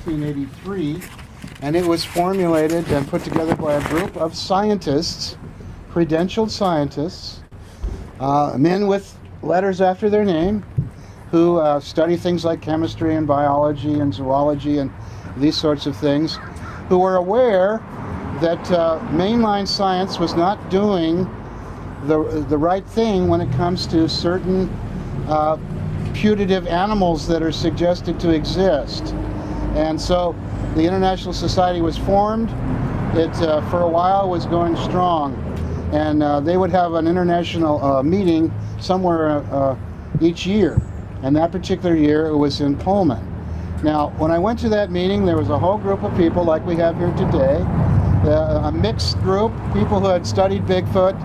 1983, and it was formulated and put together by a group of scientists, credentialed scientists, men with letters after their name, who study things like chemistry and biology and zoology and these sorts of things, who were aware that mainline science was not doing the right thing when it comes to certain putative animals that are suggested to exist. And so the International Society was formed. It for a while was going strong, and they would have an international meeting somewhere each year, and that particular year it was in Pullman. Now when I went to that meeting, there was a whole group of people like we have here today, a mixed group, people who had studied Bigfoot,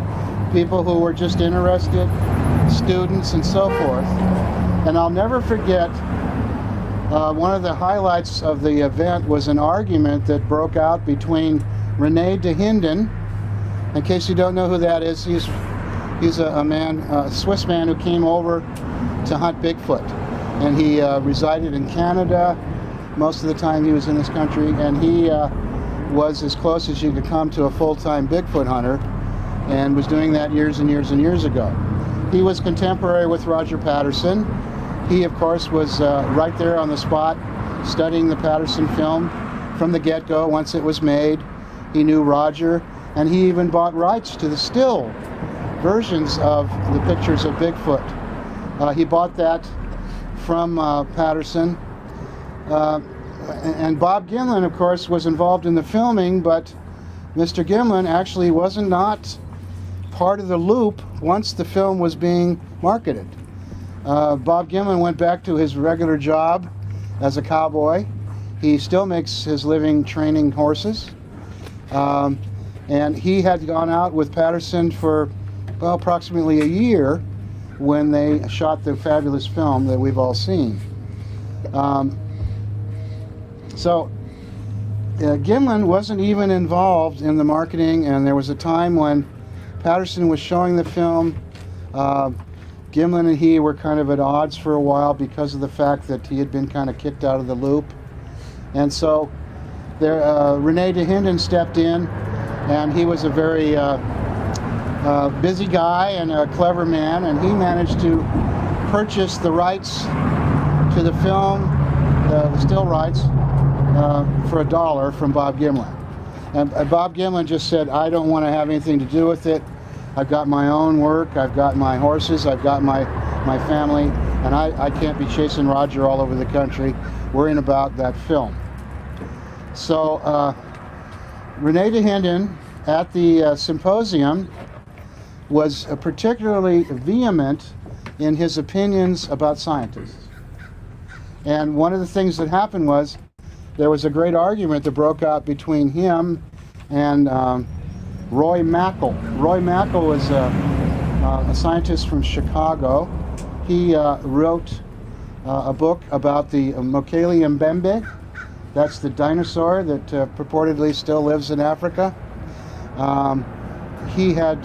people who were just interested, students and so forth. And I'll never forget, one of the highlights of the event was an argument that broke out between Rene de Hinden. In case you don't know who that is, he's a man, a Swiss man who came over to hunt Bigfoot. And he resided in Canada. Most of the time he was in this country, and he was as close as you could come to a full-time Bigfoot hunter, and was doing that years and years and years ago. He was contemporary with Roger Patterson. He, of course, was right there on the spot, studying the Patterson film from the get-go once it was made. He knew Roger, and he even bought rights to the still versions of the pictures of Bigfoot. He bought that from Patterson. And Bob Gimlin, of course, was involved in the filming, but Mr. Gimlin actually was not part of the loop once the film was being marketed. Bob Gimlin went back to his regular job as a cowboy. He still makes his living training horses. And he had gone out with Patterson for, well, approximately a year when they shot the fabulous film that we've all seen. Gimlin wasn't even involved in the marketing, and there was a time when Patterson was showing the film. Gimlin and he were kind of at odds for a while because of the fact that he had been kind of kicked out of the loop. And so there, Rene de Hinden stepped in, and he was a very busy guy and a clever man, and he managed to purchase the rights to the film, the still rights, for $1 from Bob Gimlin. And Bob Gimlin just said, I don't want to have anything to do with it. I've got my own work, I've got my horses, I've got my family, and I can't be chasing Roger all over the country worrying about that film. So Rene de Hinden at the symposium was particularly vehement in his opinions about scientists. And one of the things that happened was there was a great argument that broke out between him and Roy Mackal. Roy Mackal was a scientist from Chicago. He wrote a book about the Mokele Mbembe. That's the dinosaur that purportedly still lives in Africa. He had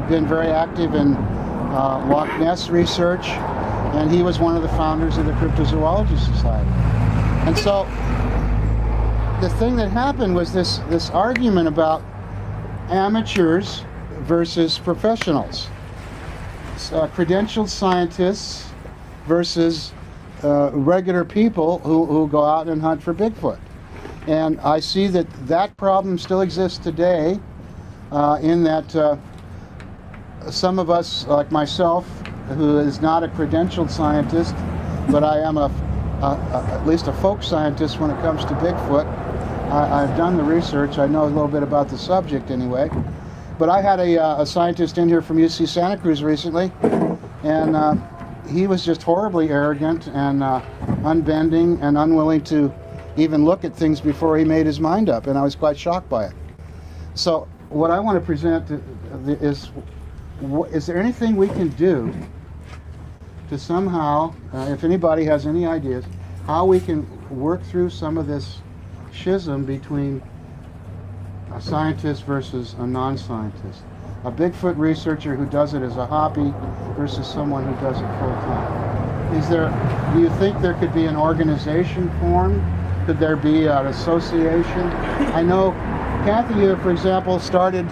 been very active in Loch Ness research, and he was one of the founders of the Cryptozoology Society. And so the thing that happened was this argument about amateurs versus professionals, credentialed scientists versus regular people who go out and hunt for Bigfoot. And I see that problem still exists today, in that some of us, like myself, who is not a credentialed scientist, but I am at least a folk scientist when it comes to Bigfoot. I've done the research, I know a little bit about the subject anyway. But I had a scientist in here from UC Santa Cruz recently, and he was just horribly arrogant and unbending and unwilling to even look at things before he made his mind up, and I was quite shocked by it. So what I want to present is there anything we can do to somehow, if anybody has any ideas, how we can work through some of this schism between a scientist versus a non-scientist, a Bigfoot researcher who does it as a hobby versus someone who does it full-time. Do you think there could be an organization formed Could there be an association? I know Kathy, you, for example, started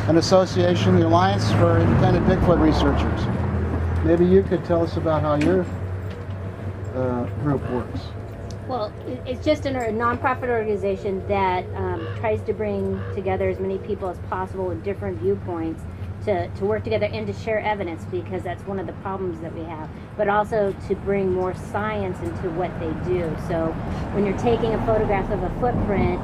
an association, the Alliance for Independent Bigfoot Researchers. Maybe you could tell us about how your group works. Well, it's just a nonprofit organization that tries to bring together as many people as possible with different viewpoints to work together and to share evidence, because that's one of the problems that we have, but also to bring more science into what they do. So when you're taking a photograph of a footprint,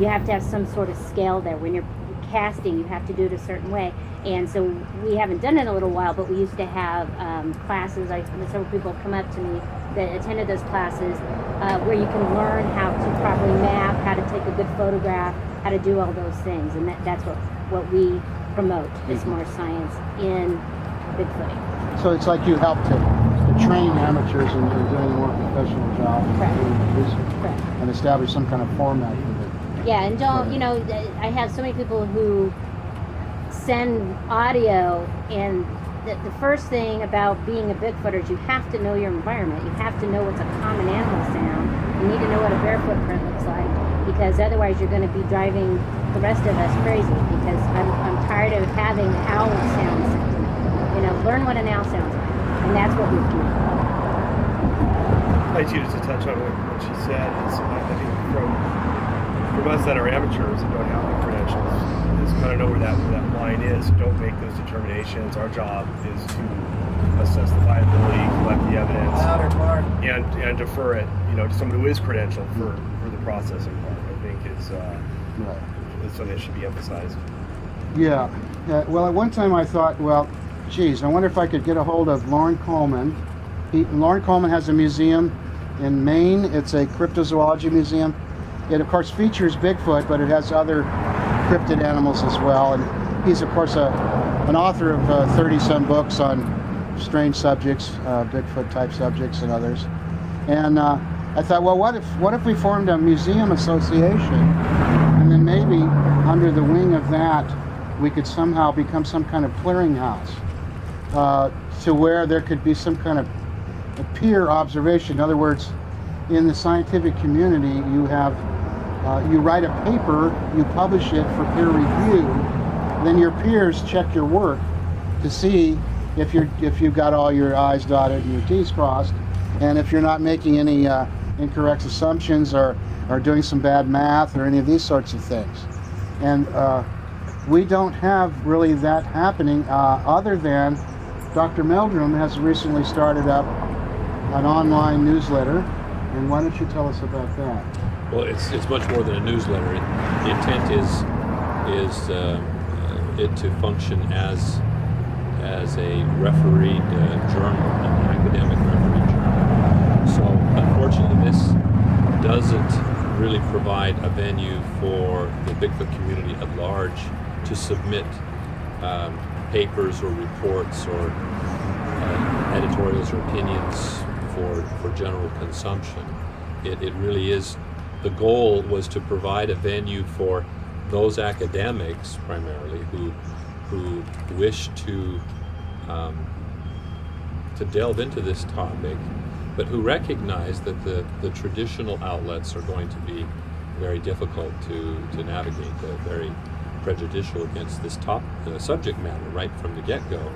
you have to have some sort of scale there. When you're casting, you have to do it a certain way. And so we haven't done it in a little while, but we used to have classes. Several people have come up to me that attended those classes where you can learn how to properly map, how to take a good photograph, how to do all those things. And that's what we promote, is more science in Bigfooting. So it's like you help to train amateurs in doing a more professional job. Correct. Correct. And establish some kind of format for it. Yeah, and don't, you know, I have so many people who send audio, and the first thing about being a Bigfooter is you have to know your environment. You have to know what's a common animal sound. You need to know what a bear footprint looks like, because otherwise you're going to be driving the rest of us crazy, because I'm tired of having owl sounds. You know, learn what an owl sounds like, and that's what we do. I'd like you to touch on what she said. I think from us that are amateurs and don't have the credentials, is kind of know where that line is. Don't make those determinations. Our job is to assess the viability, collect the evidence, and defer it, you know, to someone who is credentialed for the processing part. I think is something that should be emphasized. Yeah. Well, at one time I thought, well, geez, I wonder if I could get a hold of Lauren Coleman. Lauren Coleman has a museum in Maine. It's a cryptozoology museum. It, of course, features Bigfoot, but it has other cryptid animals as well. And he's, of course, an author of 30-some books on strange subjects, Bigfoot-type subjects and others. And I thought, well, what if we formed a museum association, and then maybe under the wing of that, we could somehow become some kind of clearinghouse to where there could be some kind of a peer observation. In other words, in the scientific community, you have you write a paper, you publish it for peer review, then your peers check your work to see if you've got all your I's dotted and your T's crossed, and if you're not making any incorrect assumptions or doing some bad math or any of these sorts of things. And we don't have really that happening, other than Dr. Meldrum has recently started up an online newsletter. And why don't you tell us about that? Well, it's much more than a newsletter. The intent is it to function as a refereed journal, an academic refereed journal. So unfortunately, this doesn't really provide a venue for the Bigfoot community at large to submit papers or reports or editorials or opinions for general consumption. It really is, the goal was to provide a venue for those academics primarily who wish to delve into this topic, but who recognize that the traditional outlets are going to be very difficult to navigate. They're very prejudicial against this subject matter right from the get-go.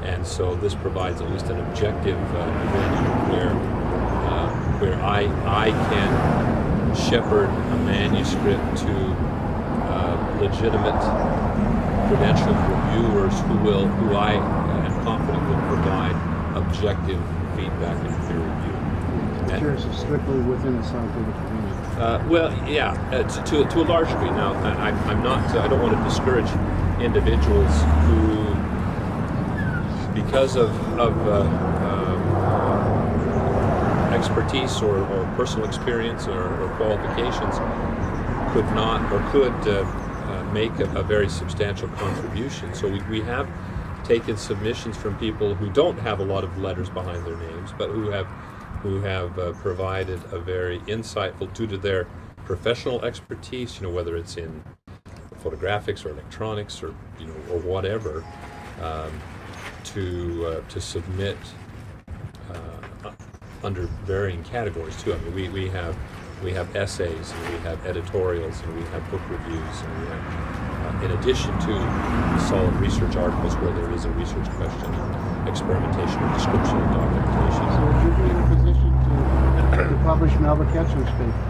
And so this provides at least an objective venue where I can shepherd a manuscript to legitimate credentialed reviewers who I am confident will provide objective feedback and peer review. Curious if strictly within the scientific community. Well, yeah, to a large degree. Now, I'm not. I don't want to discourage individuals who, because of expertise or personal experience or qualifications, could make a very substantial contribution. So we have taken submissions from people who don't have a lot of letters behind their names, but who have provided a very insightful, due to their professional expertise, whether it's in photographics or electronics or or whatever, to submit under varying categories too. I mean, we have we have essays, and we have editorials, and we have book reviews, and we have, in addition to solid research articles where there is a research question, and experimentation or description and documentation. So would you be in a position to publish Melba Ketchum's paper?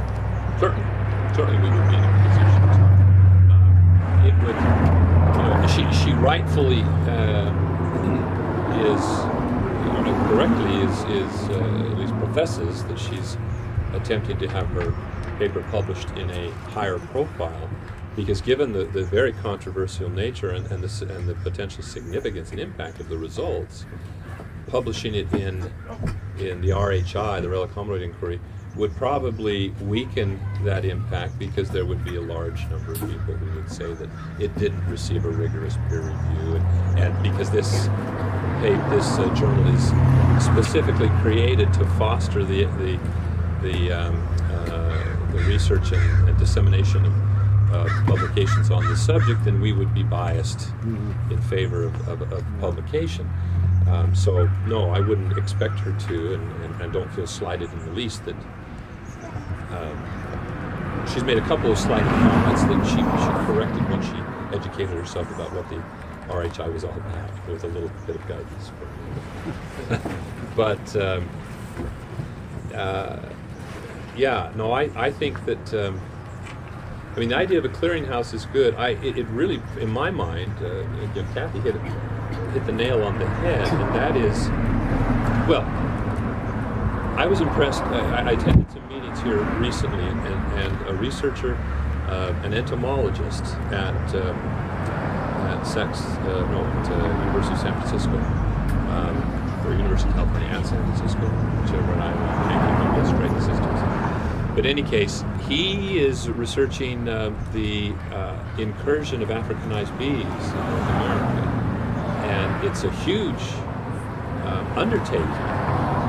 Certainly we would be in a position to. It would, she rightfully is, correctly is at least professes that she's attempting to have her paper published in a higher profile, because given the very controversial nature and the potential significance and impact of the results, publishing it in the RHI, the Relic Hominoid Inquiry, would probably weaken that impact, because there would be a large number of people who would say that it didn't receive a rigorous peer review, and because this journal is specifically created to foster the research and dissemination of publications on the subject, then we would be biased in favor of publication. So no, I wouldn't expect her to, and don't feel slighted in the least that she's made a couple of slighting comments that she corrected when she educated herself about what the RHI was all about, with a little bit of guidance. But yeah, no, I think that the idea of a clearinghouse is good. It really, in my mind, Kathy hit the nail on the head, and that is, well, I was impressed. I attended some meetings here recently, and a researcher, an entomologist at University of San Francisco, or University of California at San Francisco, whichever one I can't keep up with systems. But in any case, he is researching the incursion of Africanized bees in North America, and it's a huge undertaking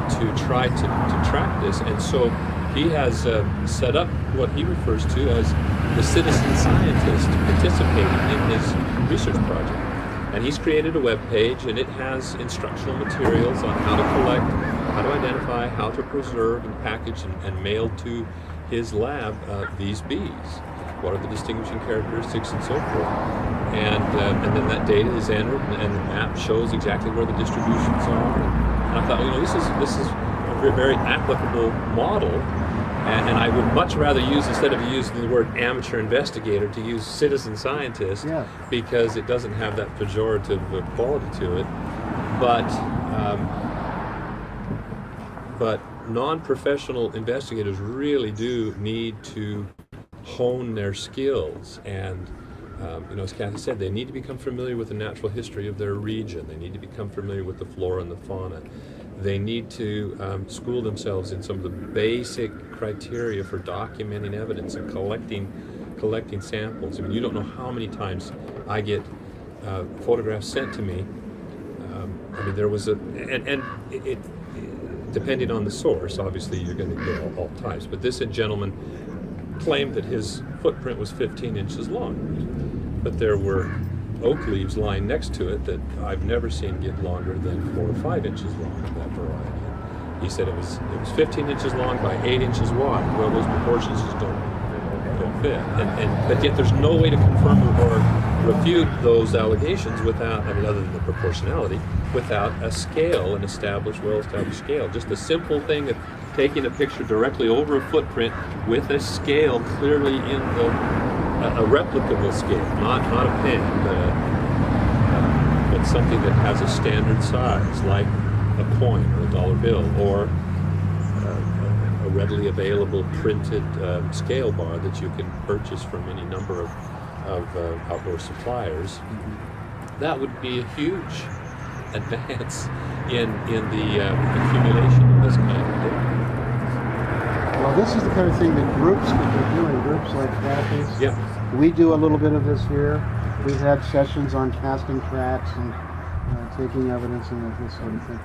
to try to track this. And so he has set up what he refers to as the citizen scientist participating in his research project. And he's created a web page, and it has instructional materials on how to collect, how to identify, how to preserve and package and mail to his lab these bees. What are the distinguishing characteristics and so forth. And then that data is entered, and the map shows exactly where the distributions are. And I thought, this is a very applicable model. And I would much rather use, instead of using the word amateur investigator, to use citizen scientist, because it doesn't have that pejorative quality to it. But non-professional investigators really do need to hone their skills. And as Kathy said, they need to become familiar with the natural history of their region. They need to become familiar with the flora and the fauna. They need to school themselves in some of the basic criteria for documenting evidence and collecting samples. You don't know how many times I get photographs sent to me. There was it depending on the source, obviously you're going to get all types, but this gentleman claimed that his footprint was 15 inches long, but there were oak leaves lying next to it that I've never seen get longer than 4 or 5 inches long of that variety. He said it was 15 inches long by 8 inches wide. Well, those proportions just don't fit. But yet there's no way to confirm or refute those allegations without, other than the proportionality, without a scale, an well-established scale. Just the simple thing of taking a picture directly over a footprint with a scale clearly in a replicable scale, not a pen, but something that has a standard size, like a coin or a dollar bill, or a readily available printed scale bar that you can purchase from any number of outdoor suppliers. That would be a huge advance in the accumulation of this kind of data. Well, this is the kind of thing that groups could be doing, groups like Kathy's. Yeah. We do a little bit of this here. We've had sessions on casting tracks and taking evidence and this sort of thing.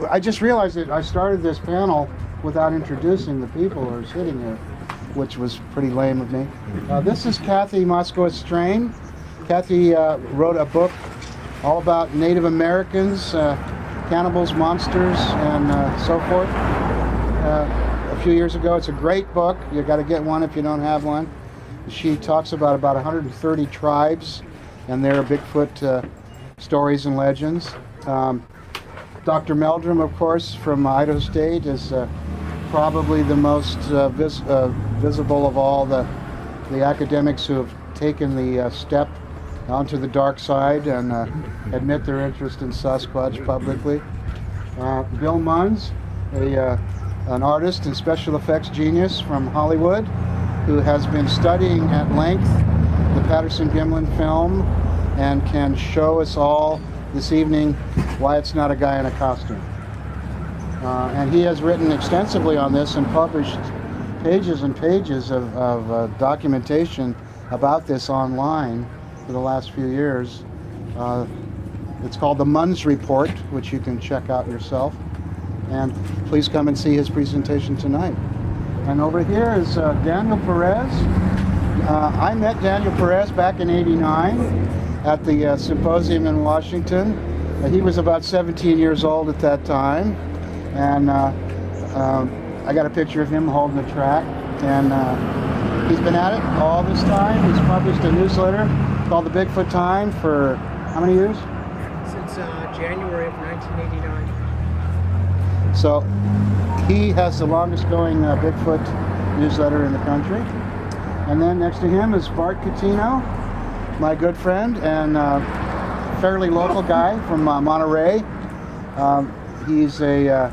I just realized that I started this panel without introducing the people who are sitting here, which was pretty lame of me. This is Kathy Moskowitz-Strain. Kathy wrote a book all about Native Americans, cannibals, monsters, and so forth. a few years ago. It's a great book. You got to get one if you don't have one. She talks about 130 tribes and their Bigfoot stories and legends. Dr. Meldrum, of course, from Idaho State, is probably the most visible of all the academics who have taken the step onto the dark side and admit their interest in Sasquatch publicly. Bill Munns, an artist and special effects genius from Hollywood, who has been studying at length the Patterson-Gimlin film and can show us all this evening why it's not a guy in a costume. And he has written extensively on this and published pages and pages of documentation about this online for the last few years. It's called the Munns Report, which you can check out yourself. And please come and see his presentation tonight. And over here is Daniel Perez. I met Daniel Perez back in '89 at the symposium in Washington. He was about 17 years old at that time. And I got a picture of him holding the track. And he's been at it all this time. He's published a newsletter called the Bigfoot Time for how many years? Since January of 1989. So he has the longest going Bigfoot newsletter in the country. And then next to him is Bart Catino, my good friend and fairly local guy from Monterey. He's a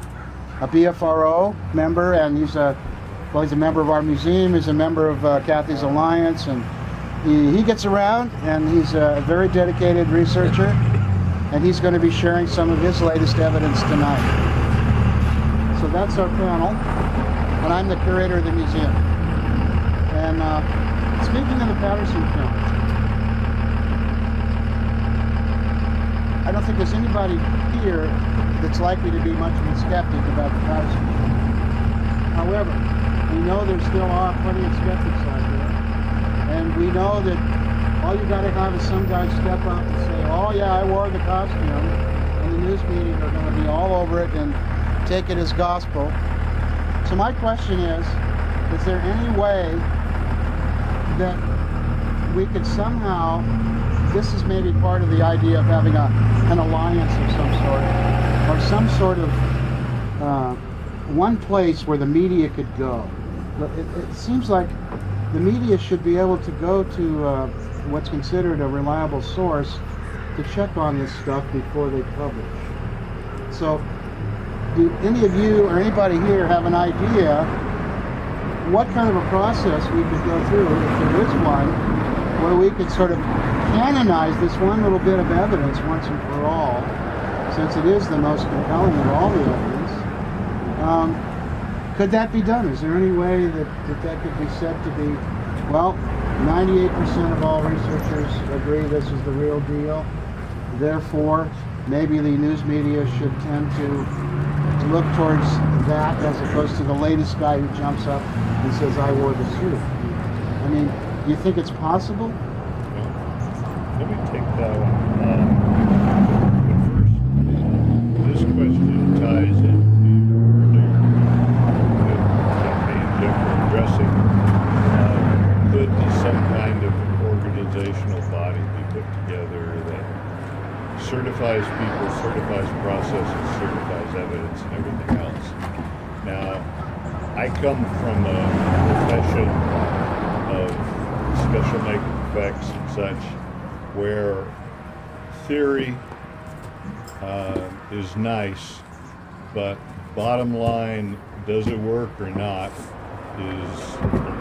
BFRO member, and he's a member of our museum. He's a member of Kathy's Alliance, and he gets around, and he's a very dedicated researcher, and he's going to be sharing some of his latest evidence tonight. So that's our panel, and I'm the curator of the museum. And speaking of the Patterson film, I don't think there's anybody here that's likely to be much of a skeptic about the Patterson film. However, we know there still are plenty of skeptics out there. And we know that all you got to have is some guy step up and say, oh yeah, I wore the costume. And the news media are going to be all over it and take it as gospel. So my question is there any way that we could somehow, this is maybe part of the idea of having an alliance of some sort, or some sort of one place where the media could go. It seems like the media should be able to go to what's considered a reliable source to check on this stuff before they publish. So, do any of you or anybody here have an idea what kind of a process we could go through, if there is one, where we could sort of canonize this one little bit of evidence once and for all, since it is the most compelling of all the evidence? Could that be done? Is there any way that could be said to be, well, 98% of all researchers agree this is the real deal, therefore maybe the news media should tend to look towards that as opposed to the latest guy who jumps up and says, I wore the suit? I mean, do you think it's possible? Well, let me take that one. But first, this question ties into addressing could some kind of organizational body be put together that certifies people, certifies processes, certifies evidence, and everything else. Now, I come from a profession of special makeup effects and such, where theory is nice, but bottom line, does it work or not, is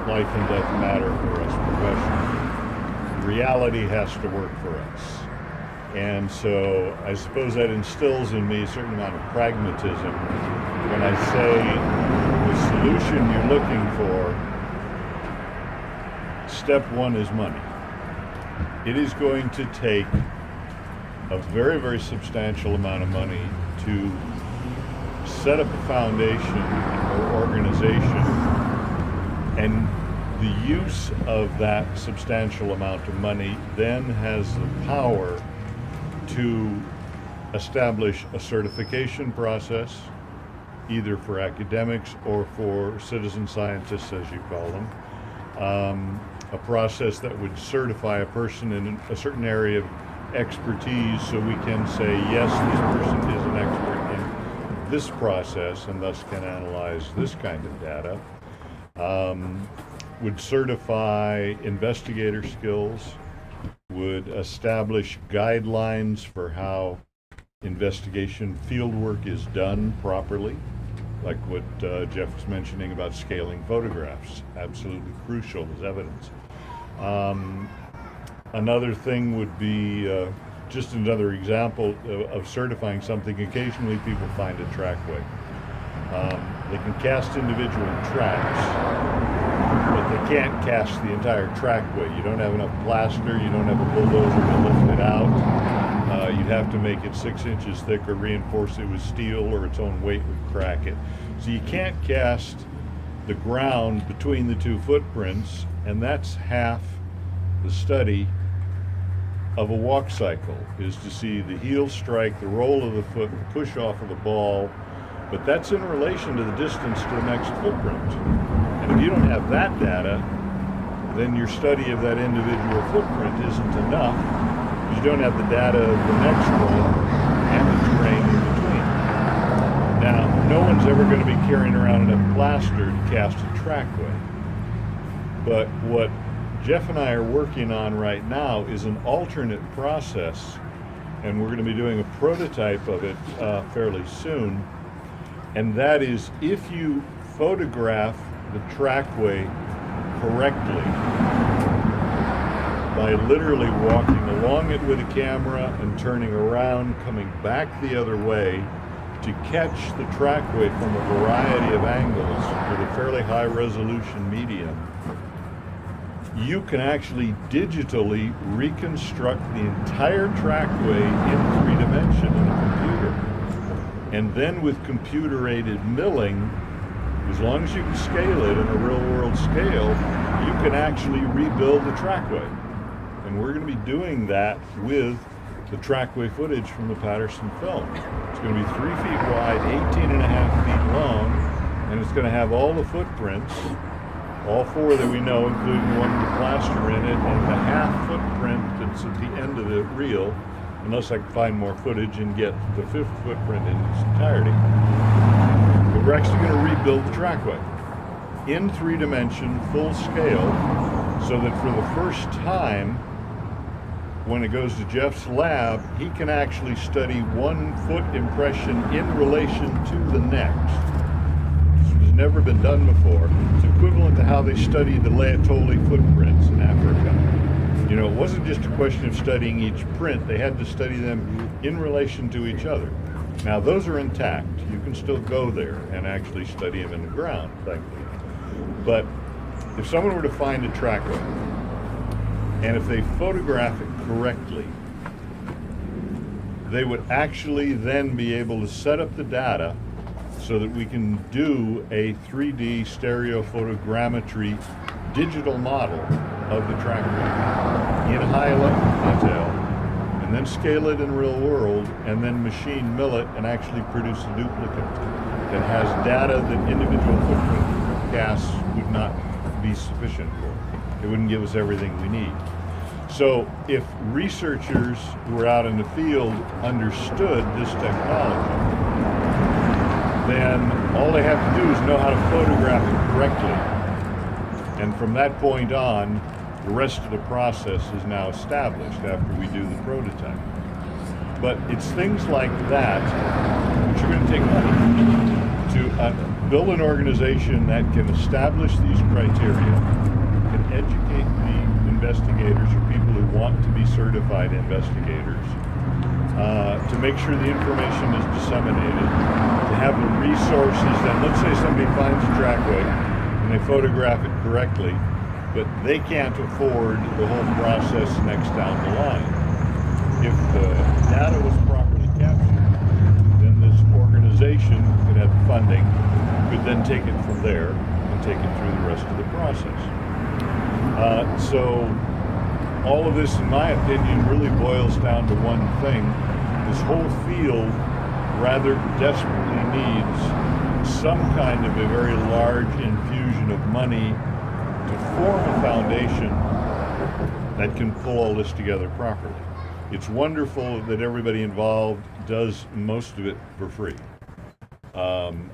life and death matter for us professionally. Reality has to work for us. And so I suppose that instills in me a certain amount of pragmatism when I say the solution you're looking for, step one is money. It is going to take a very, very substantial amount of money to set up a foundation or organization, and the use of that substantial amount of money then has the power to establish a certification process, either for academics or for citizen scientists, as you call them. A process that would certify a person in a certain area of expertise, so we can say, yes, this person is an expert in this process and thus can analyze this kind of data. Would certify investigator skills, would establish guidelines for how investigation fieldwork is done properly, like what Jeff was mentioning about scaling photographs, absolutely crucial as evidence. Another thing would be just another example of certifying something. Occasionally people find a trackway. They can cast individual tracks, but they can't cast the entire trackway. You don't have enough plaster, you don't have a bulldozer to lift it out. You'd have to make it 6 inches thick or reinforce it with steel, or its own weight would crack it. So you can't cast the ground between the two footprints, and that's half the study of a walk cycle, is to see the heel strike, the roll of the foot, the push off of the ball, but that's in relation to the distance to the next footprint. And if you don't have that data, then your study of that individual footprint isn't enough, because you don't have the data of the next one and the terrain in between. Now, no one's ever going to be carrying around enough plaster to cast a trackway, but what Jeff and I are working on right now is an alternate process, and we're going to be doing a prototype of it fairly soon. And that is, if you photograph the trackway correctly by literally walking along it with a camera and turning around, coming back the other way to catch the trackway from a variety of angles with a fairly high resolution medium, you can actually digitally reconstruct the entire trackway in 3 dimensions in a computer. And then with computer-aided milling, as long as you can scale it in a real-world scale, you can actually rebuild the trackway. And we're going to be doing that with the trackway footage from the Patterson film. It's going to be 3 feet wide, 18.5 feet long, and it's going to have all the footprints, all 4 that we know, including the one with the plaster in it, and the half footprint that's at the end of the reel, unless I can find more footage and get the 5th footprint in its entirety. But we're actually going to rebuild the trackway in 3 dimension, full scale, so that for the first time, when it goes to Jeff's lab, he can actually study 1 foot impression in relation to the next. This has never been done before. It's equivalent to how they studied the Laetoli footprints in Africa. You know, it wasn't just a question of studying each print. They had to study them in relation to each other. Now, those are intact. You can still go there and actually study them in the ground, thankfully. But if someone were to find a trackway, and if they photograph it correctly, they would actually then be able to set up the data so that we can do a 3D stereophotogrammetry digital model of the trackway in high detail, and then scale it in real world, and then machine mill it and actually produce a duplicate that has data that individual footprint casts would not be sufficient for. It wouldn't give us everything we need. So if researchers who are out in the field understood this technology, then all they have to do is know how to photograph it correctly. And from that point on, the rest of the process is now established after we do the prototype. But it's things like that which are going to take money to build an organization that can establish these criteria, can educate the investigators or people who want to be certified investigators, to make sure the information is disseminated, to have the resources that, let's say somebody finds a trackway and they photograph it correctly, but they can't afford the whole process next down the line. If the data was properly captured, then this organization could have funding, could then take it from there and take it through the rest of the process. So all of this, in my opinion, really boils down to one thing. This whole field rather desperately needs some kind of a very large infusion of money to form a foundation that can pull all this together properly. It's wonderful that everybody involved does most of it for free.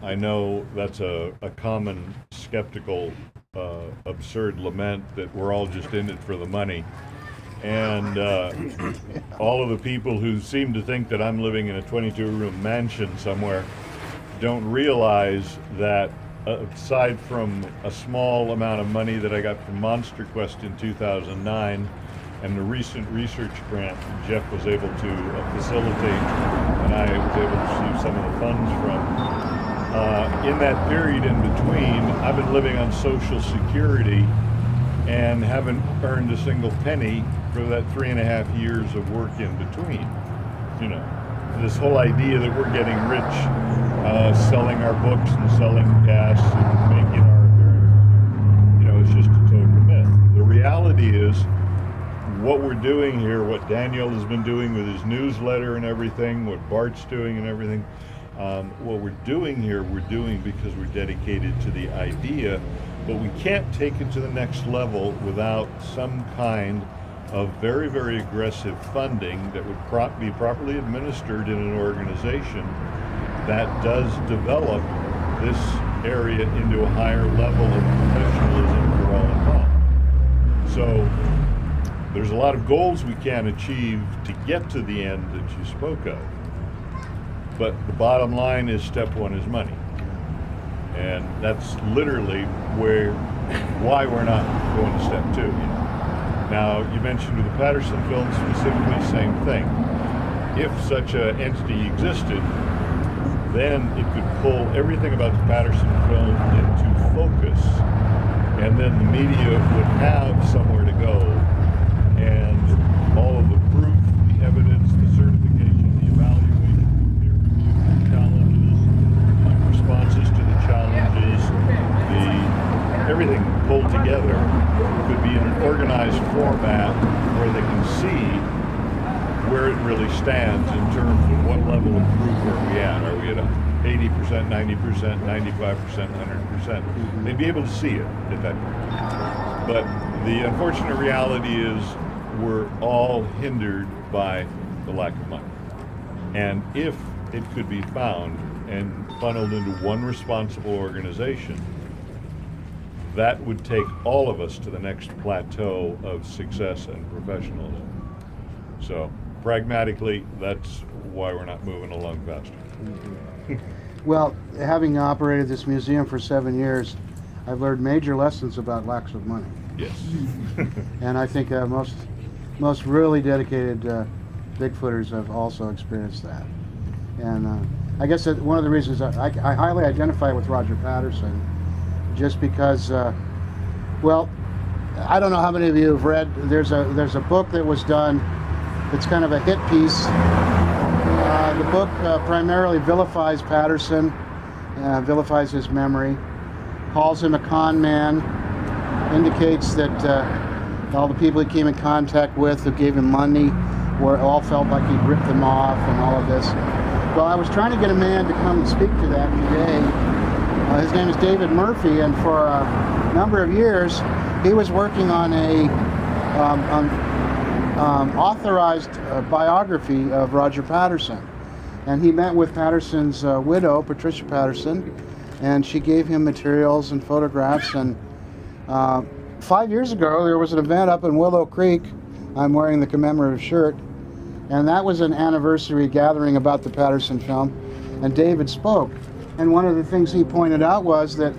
I know that's a common skeptical, absurd lament that we're all just in it for the money. And all of the people who seem to think that I'm living in a 22-room mansion somewhere don't realize that aside from a small amount of money that I got from Monster Quest in 2009 and the recent research grant Jeff was able to facilitate and I was able to receive some of the funds from, in that period in between, I've been living on Social Security and haven't earned a single penny for that 3.5 years of work in between. You know, this whole idea that we're getting rich selling our books and selling gas and making our appearances, you know, it's just a total myth. The reality is what we're doing here, what Daniel has been doing with his newsletter and everything, what Bart's doing and everything, what we're doing here, we're doing because we're dedicated to the idea, but we can't take it to the next level without some kind of very, very aggressive funding that would be properly administered in an organization that does develop this area into a higher level of professionalism for all involved. So there's a lot of goals we can achieve to get to the end that you spoke of. But the bottom line is step one is money. And that's literally why we're not going to step two. Now, you mentioned with the Patterson film specifically, same thing. If such an entity existed, then it could pull everything about the Patterson film into focus, and then the media would have somewhere to go, and all of the proof, the evidence, the certification, the evaluation, the peer review, the challenges, the responses to the challenges, everything pulled together could be in an organized format where they can see where it really stands in terms of what level of proof are we at. Are we at 80%, 90%, 95%, 100%? They'd be able to see it at that point. But the unfortunate reality is we're all hindered by the lack of money. And if it could be found and funneled into one responsible organization, that would take all of us to the next plateau of success and professionalism. So pragmatically, that's why we're not moving along faster. Well, having operated this museum for 7 years, I've learned major lessons about lacks of money. Yes. And I think most really dedicated Bigfooters have also experienced that. And I guess that one of the reasons I highly identify with Roger Patterson, just because, well, I don't know how many of you have read, there's a book that was done, it's kind of a hit piece. The book primarily vilifies Patterson, vilifies his memory, calls him a con man, indicates that all the people he came in contact with who gave him money all felt like he'd ripped them off and all of this. Well, I was trying to get a man to come and speak to that today. His name is David Murphy, and for a number of years he was working on a authorized biography of Roger Patterson. And he met with Patterson's widow, Patricia Patterson, and she gave him materials and photographs. And 5 years ago, there was an event up in Willow Creek. I'm wearing the commemorative shirt. And that was an anniversary gathering about the Patterson film. And David spoke. And one of the things he pointed out was that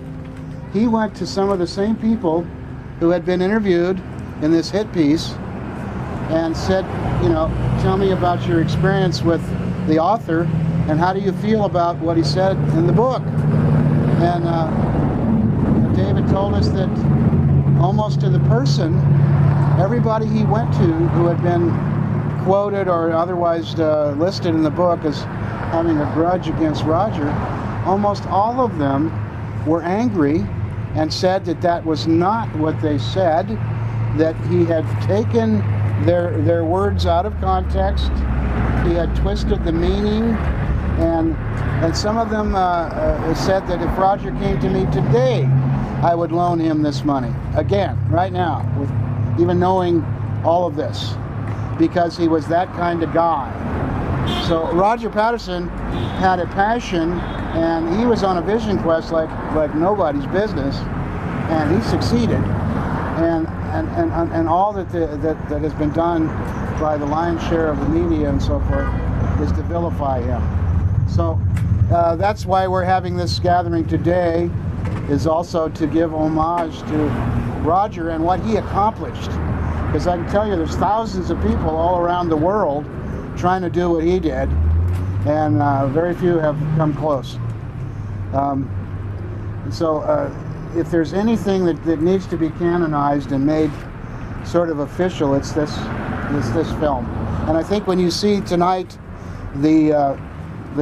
he went to some of the same people who had been interviewed in this hit piece and said, you know, tell me about your experience with the author and how do you feel about what he said in the book. And David told us that almost to the person, everybody he went to who had been quoted or otherwise listed in the book as having a grudge against Roger, almost all of them were angry and said that that was not what they said, that he had taken their words out of context, he had twisted the meaning, and And some of them said that if Roger came to me today, I would loan him this money. Again, right now, with even knowing all of this, because he was that kind of guy. So Roger Patterson had a passion, and he was on a vision quest like nobody's business, and he succeeded. And all that has been done by the lion's share of the media and so forth is to vilify him. So that's why we're having this gathering today, is also to give homage to Roger and what he accomplished. Because I can tell you there's thousands of people all around the world trying to do what he did, and very few have come close. So if there's anything that needs to be canonized and made sort of official, it's this film. And I think when you see tonight the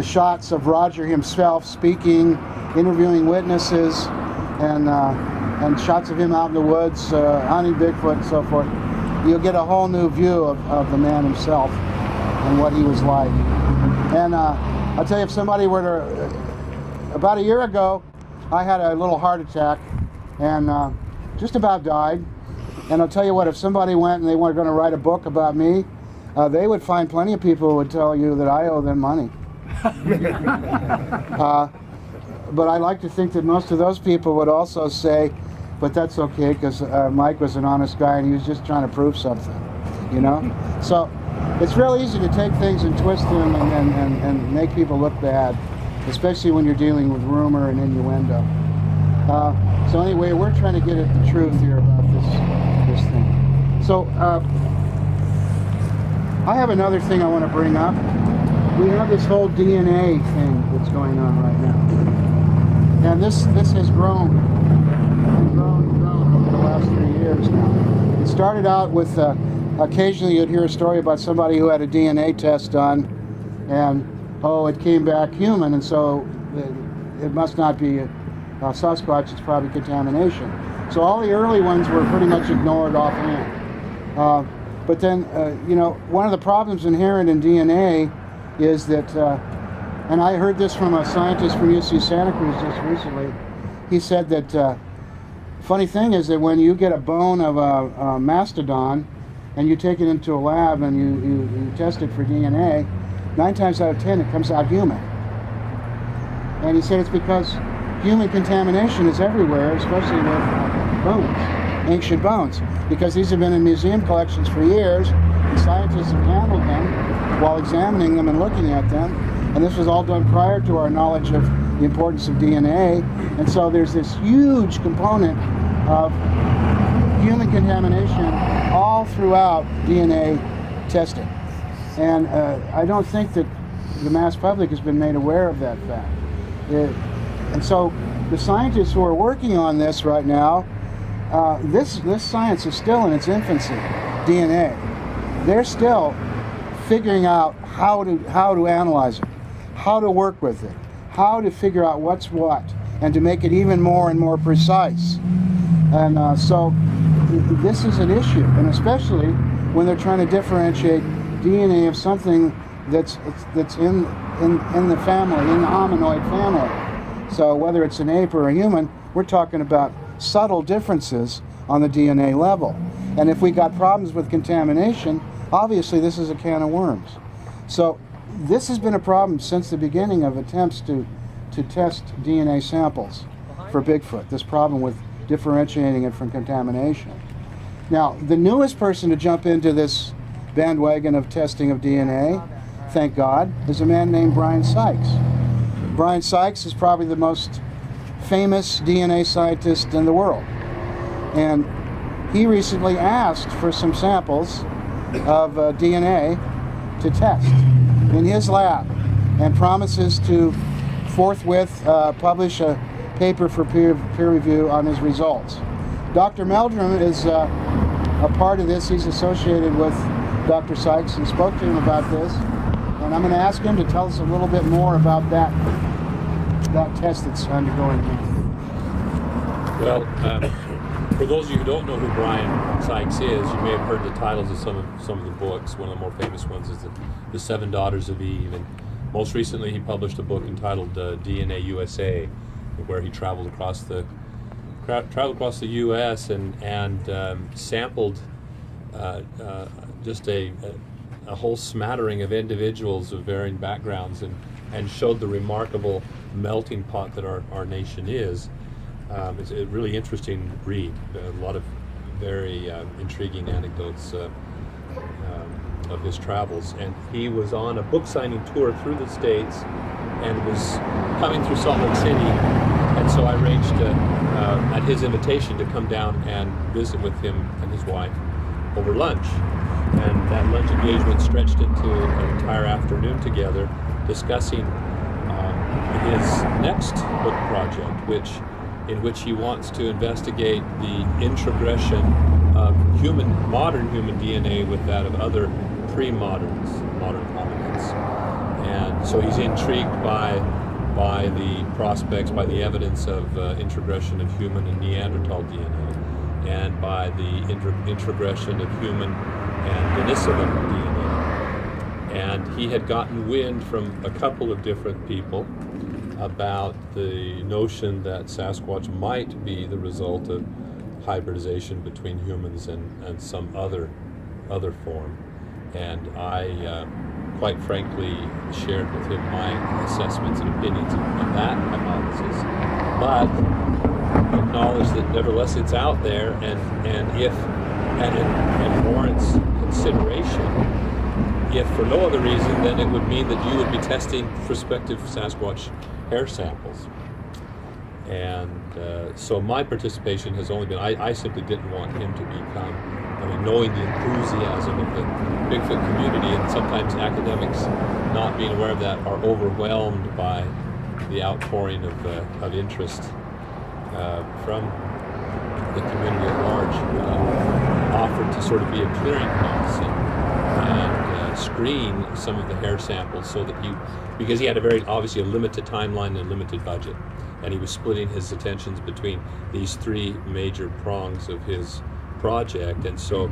shots of Roger himself speaking, interviewing witnesses, and shots of him out in the woods hunting Bigfoot and so forth, you'll get a whole new view of the man himself and what he was like. And I'll tell you, if somebody were to, about a year ago, I had a little heart attack and just about died. And I'll tell you what, if somebody went and they were going to write a book about me, they would find plenty of people who would tell you that I owe them money. But I like to think that most of those people would also say, but that's okay, because Mike was an honest guy and he was just trying to prove something, you know? So it's real easy to take things and twist them and make people look bad, especially when you're dealing with rumor and innuendo. So anyway, we're trying to get at the truth here about this thing. So I have another thing I want to bring up. We have this whole DNA thing that's going on right now. And this has grown over the last 3 years now. It started out with, occasionally you'd hear a story about somebody who had a DNA test done, and, oh, it came back human, and so it must not be Sasquatch, it's probably contamination. So all the early ones were pretty much ignored offhand. But then, you know, one of the problems inherent in DNA is that, and I heard this from a scientist from UC Santa Cruz just recently. He said that, funny thing is that when you get a bone of a mastodon and you take it into a lab and you test it for DNA, 9 times out of 10 it comes out human. And he said it's because human contamination is everywhere, especially with bones, ancient bones, because these have been in museum collections for years, and scientists have handled them while examining them and looking at them, and this was all done prior to our knowledge of the importance of DNA, and so there's this huge component of human contamination all throughout DNA testing. And I don't think that the mass public has been made aware of that fact. And so the scientists who are working on this right now, this science is still in its infancy, DNA. They're still figuring out how to analyze it, how to work with it, how to figure out what's what, and to make it even more and more precise. And so this is an issue, and especially when they're trying to differentiate DNA of something that's in the family, in the hominoid family. So whether it's an ape or a human, we're talking about subtle differences on the DNA level. And if we got problems with contamination, obviously this is a can of worms. So this has been a problem since the beginning of attempts to test DNA samples for Bigfoot, this problem with differentiating it from contamination. Now, the newest person to jump into this bandwagon of testing of DNA, thank God, is a man named Brian Sykes. Brian Sykes is probably the most famous DNA scientist in the world. And he recently asked for some samples of DNA to test in his lab and promises to forthwith publish a paper for peer review on his results. Dr. Meldrum is a part of this. He's associated with Dr. Sykes and spoke to him about this. And I'm going to ask him to tell us a little bit more about that test that's undergoing now. Well, for those of you who don't know who Brian Sykes is, you may have heard the titles of some of the books. One of the more famous ones is the 7 Daughters of Eve, and most recently, he published a book entitled DNA USA, where he traveled across the U.S. and sampled just a whole smattering of individuals of varying backgrounds and showed the remarkable melting pot that our nation is. It's a really interesting read. A lot of very intriguing anecdotes of his travels. And he was on a book signing tour through the States and was coming through Salt Lake City. And so I arranged at his invitation to come down and visit with him and his wife over lunch. And that lunch engagement stretched into an entire afternoon together discussing his next book project, in which he wants to investigate the introgression of modern human DNA with that of other modern hominids. And so he's intrigued by the prospects, by the evidence of introgression of human and Neanderthal DNA, and by the introgression of human and Denisovan DNA. And he had gotten wind from a couple of different people about the notion that Sasquatch might be the result of hybridization between humans and some other form. And I quite frankly shared with him my assessments and opinions of that hypothesis, but acknowledged that nevertheless it's out there, and it warrants consideration. If for no other reason, then it would mean that you would be testing prospective Sasquatch hair samples. And so my participation has only been, I simply didn't want him to become, knowing the enthusiasm of the Bigfoot community, and sometimes academics not being aware of that are overwhelmed by the outpouring of interest from the community at large, offered to sort of be a clearinghouse and screen some of the hair samples so that because he had obviously a limited timeline and a limited budget, and he was splitting his attentions between these three major prongs of his project, and so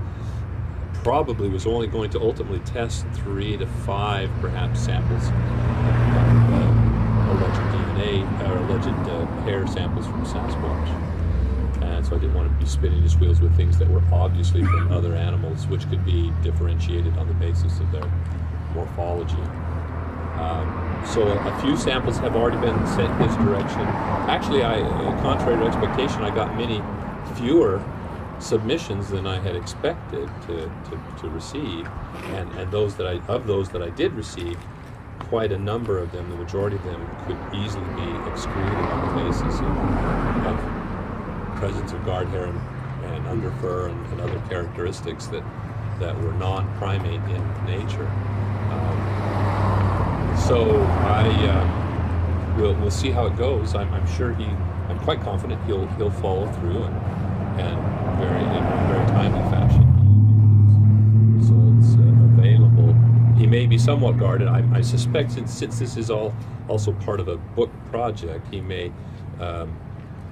probably was only going to ultimately test 3 to 5 perhaps samples of alleged DNA or alleged hair samples from Sasquatch. And so I didn't want to be spinning his wheels with things that were obviously from other animals, which could be differentiated on the basis of their morphology. So a few samples have already been sent his direction. Actually, contrary to expectation, I got many fewer submissions than I had expected to receive, and those that I did receive, quite a number of them, the majority of them, could easily be excluded on the basis of presence of guard hair and underfur and other characteristics that were non-primate in nature. So we'll see how it goes. I'm quite confident he'll follow through and in a very timely fashion. So it's available. He may be somewhat guarded. I suspect since this is also part of a book project, he may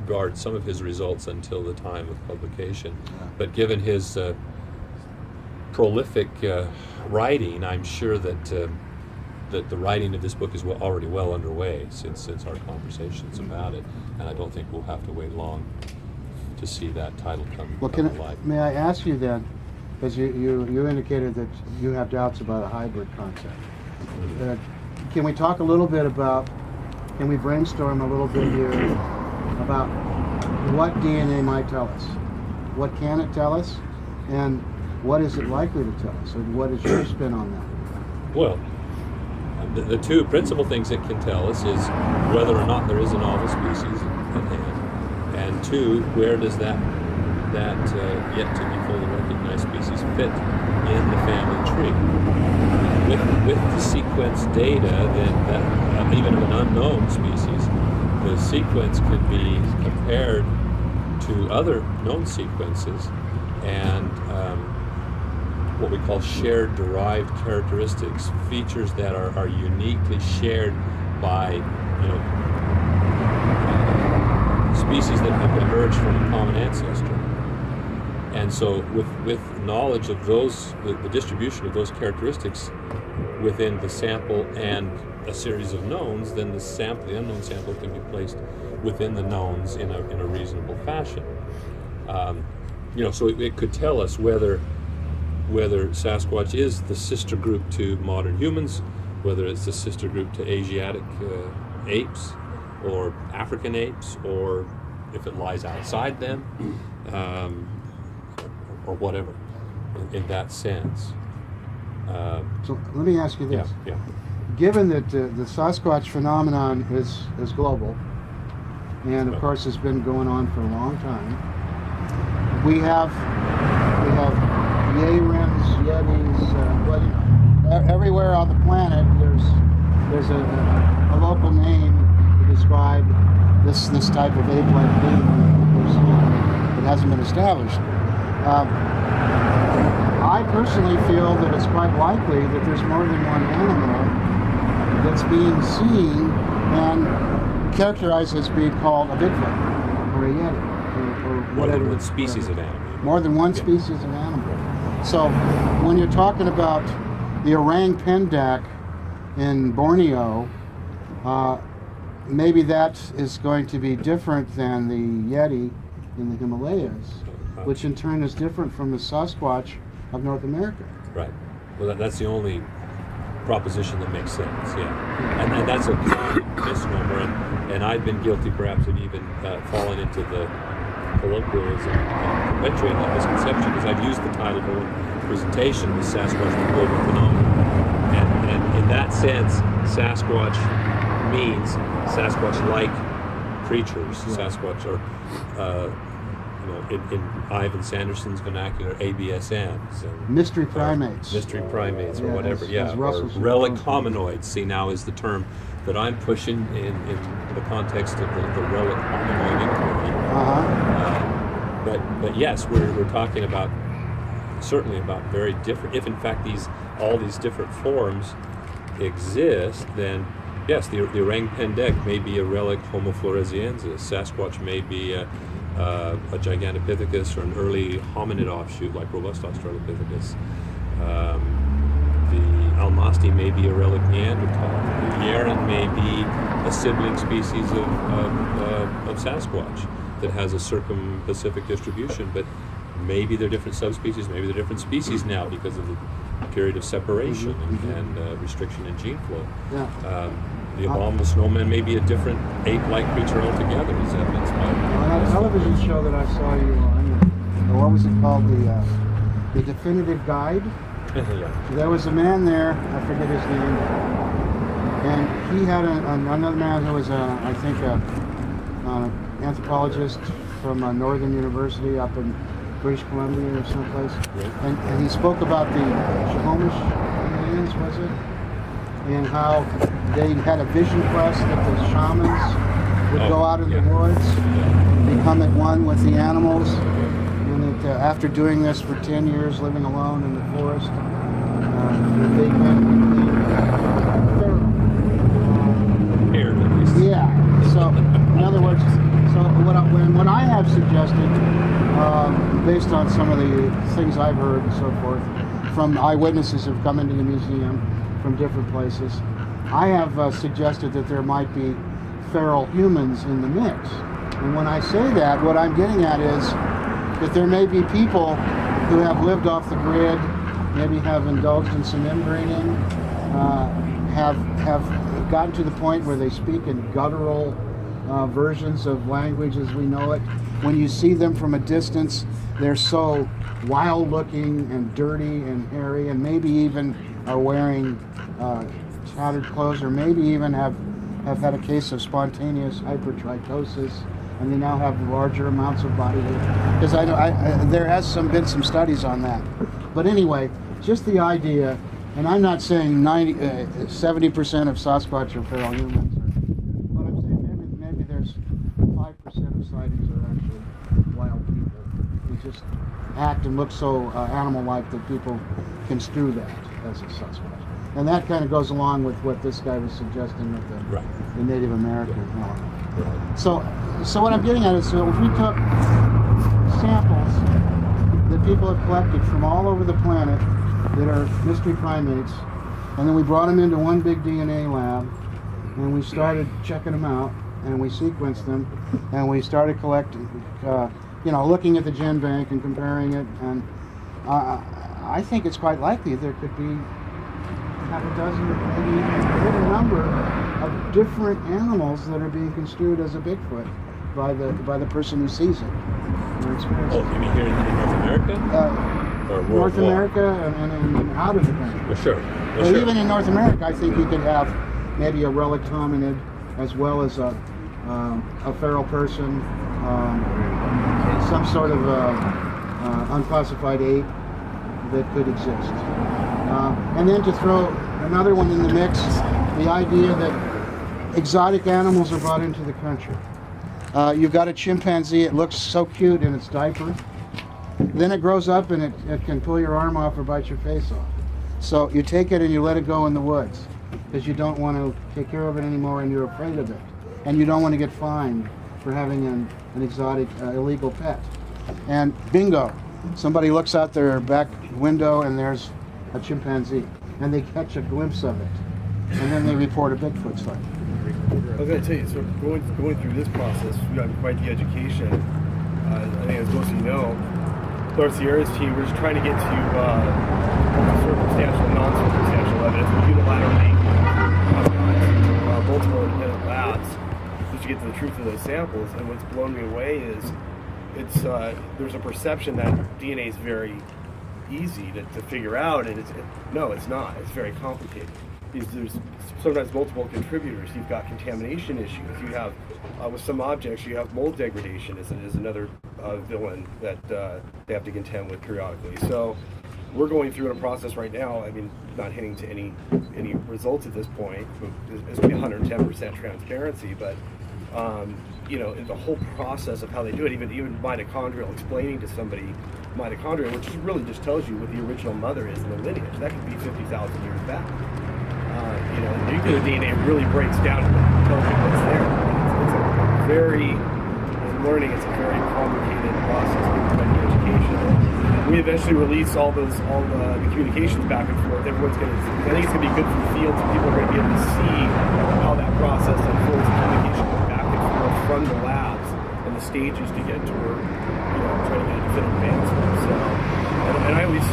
guard some of his results until the time of publication. But given his prolific writing, I'm sure that the writing of this book is already well underway since our conversations about it, and I don't think we'll have to wait long to see that title come to light. May I ask you then, because you indicated that you have doubts about a hybrid concept. Can we talk a little bit can we brainstorm a little bit here about what DNA might tell us? What can it tell us? And what is it likely to tell us? And what is your spin on that? Well, the two principal things it can tell us is whether or not there is a novel species at hand, and two, where does that yet to be fully recognized species fit in the family tree. With the sequence data, then even of an unknown species, the sequence could be compared to other known sequences, and what we call shared derived characteristics, features that are uniquely shared by species that have emerged from a common ancestor. And so with knowledge of those, the distribution of those characteristics, within the sample and a series of knowns, then the unknown sample can be placed within the knowns in a reasonable fashion. So it could tell us whether Sasquatch is the sister group to modern humans, whether it's the sister group to Asiatic apes or African apes, or if it lies outside them, or whatever, in that sense. So let me ask you this. Yeah. Given that the Sasquatch phenomenon is global, and of course has been going on for a long time, we have Yearens, Yetis, everywhere on the planet there's a local name to describe this type of ape-like being that hasn't been established. I personally feel that it's quite likely that there's more than one animal that's being seen and characterized as being called a Bigfoot or a Yeti or More whatever. than one species of animal. More than one species of animal. So when you're talking about the orang pendek in Borneo, maybe that is going to be different than the Yeti in the Himalayas, which in turn is different from the Sasquatch of North America. Right. Well, that's the only proposition that makes sense, yeah. And that's a common misnomer, and I've been guilty perhaps of even falling into the colloquialism and perpetuating that misconception, because I've used the title of a presentation, the Sasquatch, the Global Phenomenon. And in that sense, Sasquatch means Sasquatch-like creatures, Sasquatch, or in Ivan Sanderson's vernacular, ABSMs. And, Mystery primates. Mystery primates, or Yeah, whatever, as or Russell relic supposed. hominoids, see, now is the term that I'm pushing in the context of the relic hominoid inquiry. But yes, we're talking about, certainly about very different, if in fact all these different forms exist, then yes, the orang pendek may be a relic Homo floresiensis. Sasquatch may be a Gigantopithecus or an early hominid offshoot like robust Australopithecus. The Almasti may be a relic Neanderthal. The Yeren may be a sibling species of Sasquatch that has a circum-Pacific distribution, but maybe they're different subspecies, maybe they're different species now because of the period of separation and restriction in gene flow. Yeah. The abominable snowman may be a different ape-like creature altogether, as evidenced by On that television show that I saw you on, what was it called, the Definitive Guide? yeah. There was a man there, I forget his name, and he had another man who was, I think, an anthropologist from Northern University up in British Columbia or someplace, and he spoke about the Squamish Indians, was it? And how they had a vision quest that the shamans would go out in the woods, become at one with the animals, and that after doing this for 10 years, living alone in the forest, they Paired, at least. yeah. So, in other words, what I have suggested, based on some of the things I've heard and so forth, from eyewitnesses who've come into the museum from different places, I have suggested that there might be feral humans in the mix. And when I say that, what I'm getting at is that there may be people who have lived off the grid, maybe have indulged in some inbreeding, have gotten to the point where they speak in guttural versions of language as we know it. When you see them from a distance, they're so wild looking and dirty and hairy, and maybe even are wearing tattered clothes, or maybe even have had a case of spontaneous hypertrichosis, and they now have larger amounts of body weight. Because there has been some studies on that. But anyway, just the idea, and I'm not saying 70% of Sasquatch are feral humans, but I'm saying maybe there's 5% of sightings are actually wild people who just act and look so animal-like that people construe that as a Sasquatch. And that kind of goes along with what this guy was suggesting with the Native American element. So what I'm getting at is, so if we took samples that people have collected from all over the planet that are mystery primates, And then we brought them into one big DNA lab, and we started checking them out, and we sequenced them, and we started collecting, looking at the gen bank and comparing it, and I think it's quite likely there could be half a dozen, maybe even a greater number of different animals that are being construed as a Bigfoot by the person who sees it. Oh, you mean here in North America? Or North worldwide? America and out of the country. Well, sure. Well, But sure. even in North America, I think you could have maybe a relic hominid as well as a feral person, some sort of unclassified ape that could exist. And then to throw another one in the mix, the idea that exotic animals are brought into the country. You've got a chimpanzee, it looks so cute in its diaper. Then it grows up and it can pull your arm off or bite your face off. So you take it and you let it go in the woods because you don't want to take care of it anymore and you're afraid of it. And you don't want to get fined for having an exotic, illegal pet. And bingo, somebody looks out their back window and there's a chimpanzee. And they catch a glimpse of it. And then they report a Bigfoot sighting. I was going to tell you, so going through this process, we got quite the education. I think as most of you know, Laura Sierra's team, we're just trying to get to circumstantial, non-circumstantial evidence. We unilaterally multiple independent labs just to get to the truth of those samples. And what's blown me away is there's a perception that DNA is very easy to figure out, and no, it's not. It's very complicated. There's sometimes multiple contributors. You've got contamination issues. You have, with some objects, you have mold degradation is another villain that they have to contend with periodically. So we're going through in a process right now, I mean, not hitting to any results at this point. It's 110% transparency, but the whole process of how they do it, even mitochondrial, explaining to somebody mitochondria, which really just tells you what the original mother is in the lineage. That could be 50,000 years back. Nuclear DNA really breaks down and tells you what's there. It's a very, in learning, it's a very complicated process of education. We eventually release all the communications back and forth. I think it's going to be good for the field, so people are going to be able to see how that process unfolds, communication back and forth from the labs and the stages to get to where, trying to get a definitive answer. So, and I always,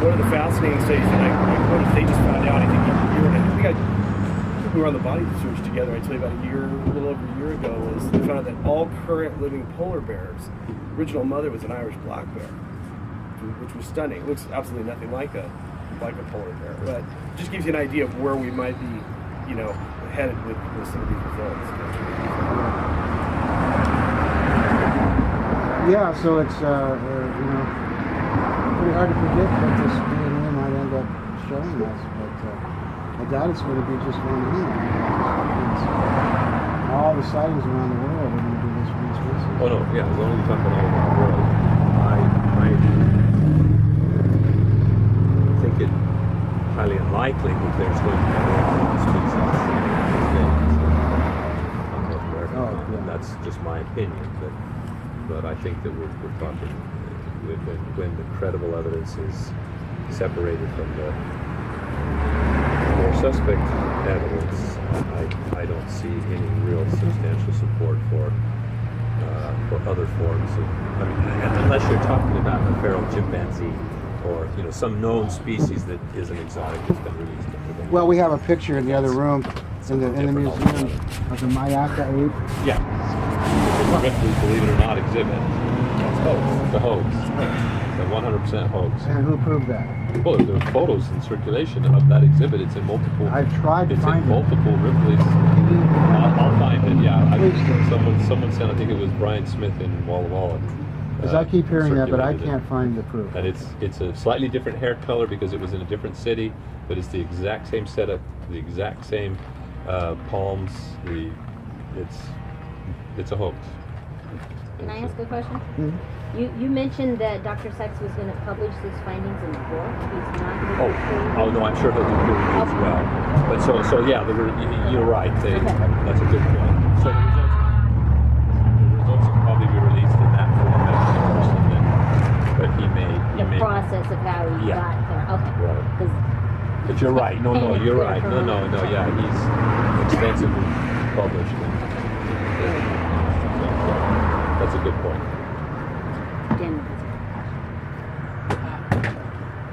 one of the fascinating studies that I quoted, they just found out, I think we were on the body research together, I tell you about a little over a year ago, was they found out that all current living polar bears, original mother was an Irish black bear, which was stunning. It looks absolutely nothing like a polar bear, but it just gives you an idea of where we might be, headed with some of these results. Yeah, so it's pretty hard to predict what this DNA might end up showing us, but I doubt it's going to be just one animal. All the sightings around the world are going to be this one species. Oh no, yeah, as long as you're talking all over the world, I think it highly unlikely that there's going to be more species in North America. Oh, yeah. That's just my opinion, but I think that we're talking when the credible evidence is separated from the more suspect evidence, I don't see any real substantial support for other forms of, unless you're talking about a feral chimpanzee or some known species that is an exotic that's been released into the Well, we have a picture in the other room in the different museum of the Mayaka ape. Yeah. The Ripley, believe it or not, exhibit. That's hoax. The hoax. The 100% hoax. And who proved that? Well, there are photos in circulation of that exhibit. It's in multiple. I've tried to find it. multiple Ripley's. I'll find it. Yeah. Please do. Someone said, I think it was Brian Smith in Walla Walla. Because I keep hearing that, but I circulated it. can't find the proof. And it's a slightly different hair color because it was in a different city, but it's the exact same setup, the exact same palms. It's a hoax. Can I ask a question? Mhm. You mentioned that Dr. Sachs was going to publish his findings in the book. He's not. Oh no, I'm sure he'll do peer review as well. But so yeah, you're right. That's a good point. So the results will probably be released in that format first, but he may. The process of how he got there. Okay. Right. Because But you're right. No, you're right. No. Yeah, he's extensively published. That's a good point.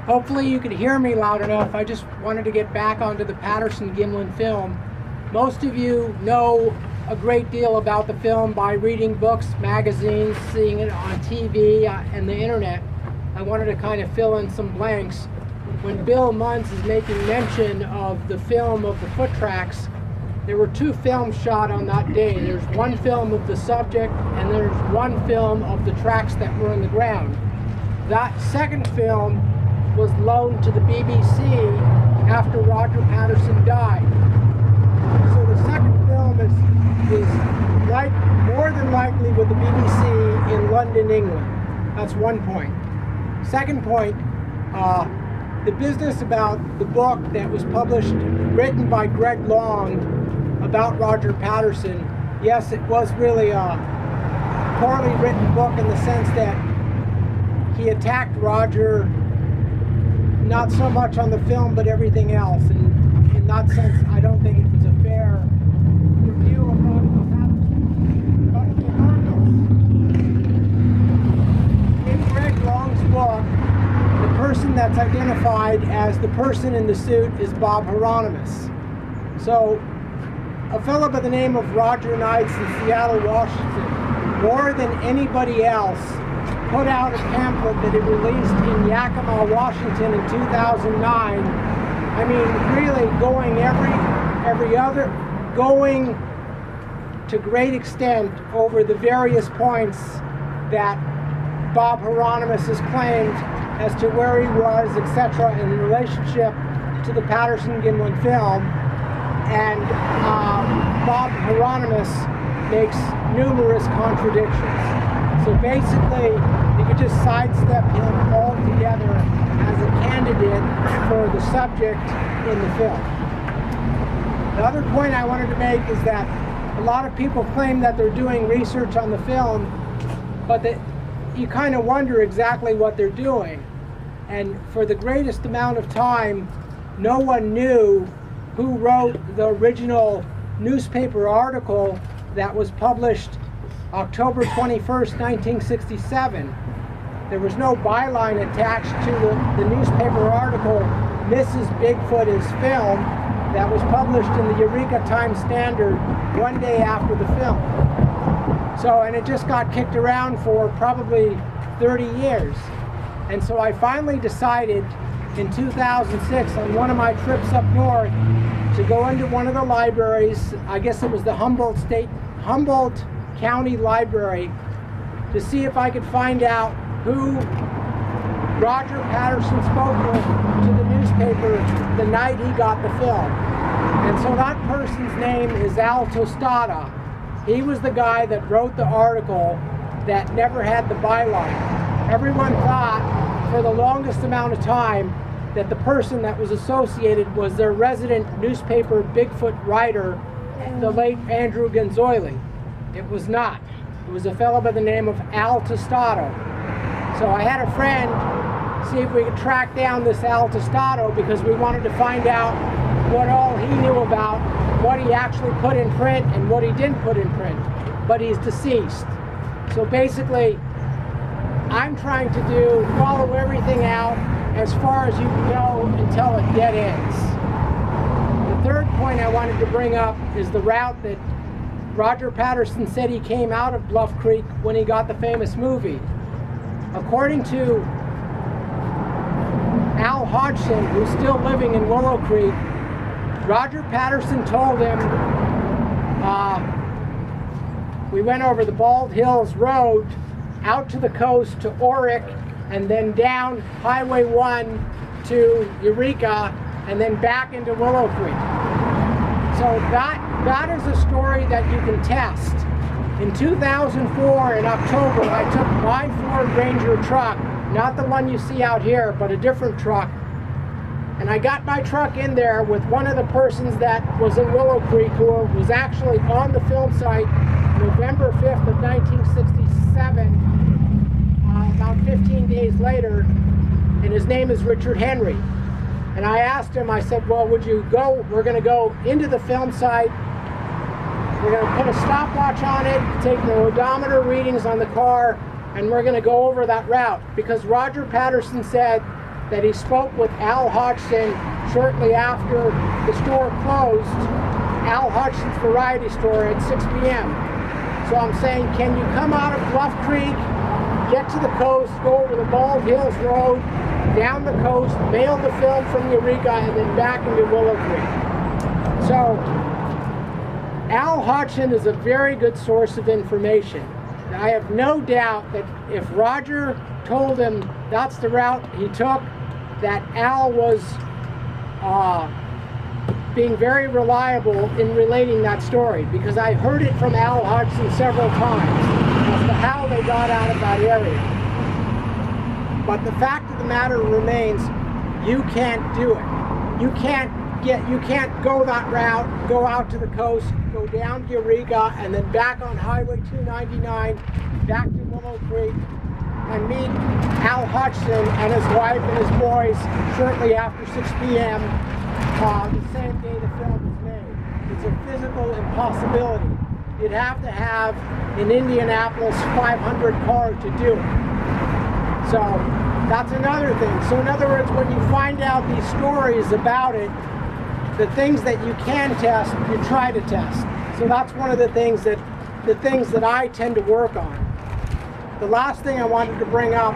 Hopefully you could hear me loud enough. I just wanted to get back onto the Patterson-Gimlin film. Most of you know a great deal about the film by reading books, magazines, seeing it on TV, and the internet. I wanted to kind of fill in some blanks. When Bill Munns is making mention of the film of the foot tracks, there were 2 films shot on that day. There's one film of the subject, and there's one film of the tracks that were in the ground. That second film was loaned to the BBC after Roger Patterson died. So the second film is like more than likely with the BBC in London, England. That's one point. Second point, the business about the book that was published, written by Greg Long about Roger Patterson. Yes, it was really a poorly written book in the sense that he attacked Roger not so much on the film, but everything else. And in that sense, I don't think it was a fair review of Roger Patterson. But regardless, in Greg Long's book, the person that's identified as the person in the suit is Bob Hieronymus. So, a fellow by the name of Roger Knights in Seattle, Washington, more than anybody else, put out a pamphlet that he released in Yakima, Washington in 2009. I mean, really going going to great extent over the various points that Bob Hieronymus has claimed as to where he was, etc., in relationship to the Patterson-Gimlin film. And Bob Hieronymus makes numerous contradictions. So basically, you could just sidestep him altogether as a candidate for the subject in the film. The other point I wanted to make is that a lot of people claim that they're doing research on the film, but that you kind of wonder exactly what they're doing. And for the greatest amount of time, no one knew who wrote the original newspaper article that was published October 21st, 1967. There was no byline attached to the newspaper article, Mrs. Bigfoot is Film, that was published in the Eureka Times Standard one day after the film. So, and it just got kicked around for probably 30 years. And so I finally decided in 2006 on one of my trips up north to go into one of the libraries, I guess it was the Humboldt County Library, to see if I could find out who Roger Patterson spoke with to the newspaper the night he got the film. And so that person's name is Al Tostada. He was the guy that wrote the article that never had the byline. Everyone thought for the longest amount of time that the person that was associated was their resident newspaper Bigfoot writer, the late Andrew Gonzoili. It was not. It was a fellow by the name of Al Tostado. So I had a friend see if we could track down this Al Tostado because we wanted to find out what all he knew about what he actually put in print and what he didn't put in print. But he's deceased. So basically, I'm trying to follow everything out as far as you can go until it dead ends. The third point I wanted to bring up is the route that Roger Patterson said he came out of Bluff Creek when he got the famous movie. According to Al Hodgson, who's still living in Willow Creek, Roger Patterson told him, we went over the Bald Hills Road out to the coast to Orick and then down Highway 1 to Eureka and then back into Willow Creek. So that is a story that you can test. In 2004, in October, I took my Ford Ranger truck, not the one you see out here, but a different truck, and I got my truck in there with one of the persons that was in Willow Creek who was actually on the film site November 5th of 1967, about 15 days later, and his name is Richard Henry. And I asked him, I said, well, would you go, we're going to go into the film site, we're going to put a stopwatch on it, take the odometer readings on the car, and we're going to go over that route. Because Roger Patterson said that he spoke with Al Hodgson shortly after the store closed, Al Hodgson's Variety Store, at 6 p.m. So I'm saying, can you come out of Bluff Creek, get to the coast, go over the Bald Hills Road, down the coast, mail the film from Eureka, and then back into Willow Creek. So Al Hodgson is a very good source of information. I have no doubt that if Roger told him that's the route he took, that Al was being very reliable in relating that story, because I heard it from Al Hodgson several times as to how they got out of that area. But the fact of the matter remains, you can't do it. You can't go that route, go out to the coast, go down to Eureka, and then back on Highway 299, back to Willow Creek, and meet Al Hodgson and his wife and his boys shortly after 6 p.m. The same day the film was made. It's a physical impossibility. You'd have to have an Indianapolis 500 car to do it. So that's another thing. So in other words, when you find out these stories about it, the things that you can test, you try to test. So that's one of the things that I tend to work on. The last thing I wanted to bring up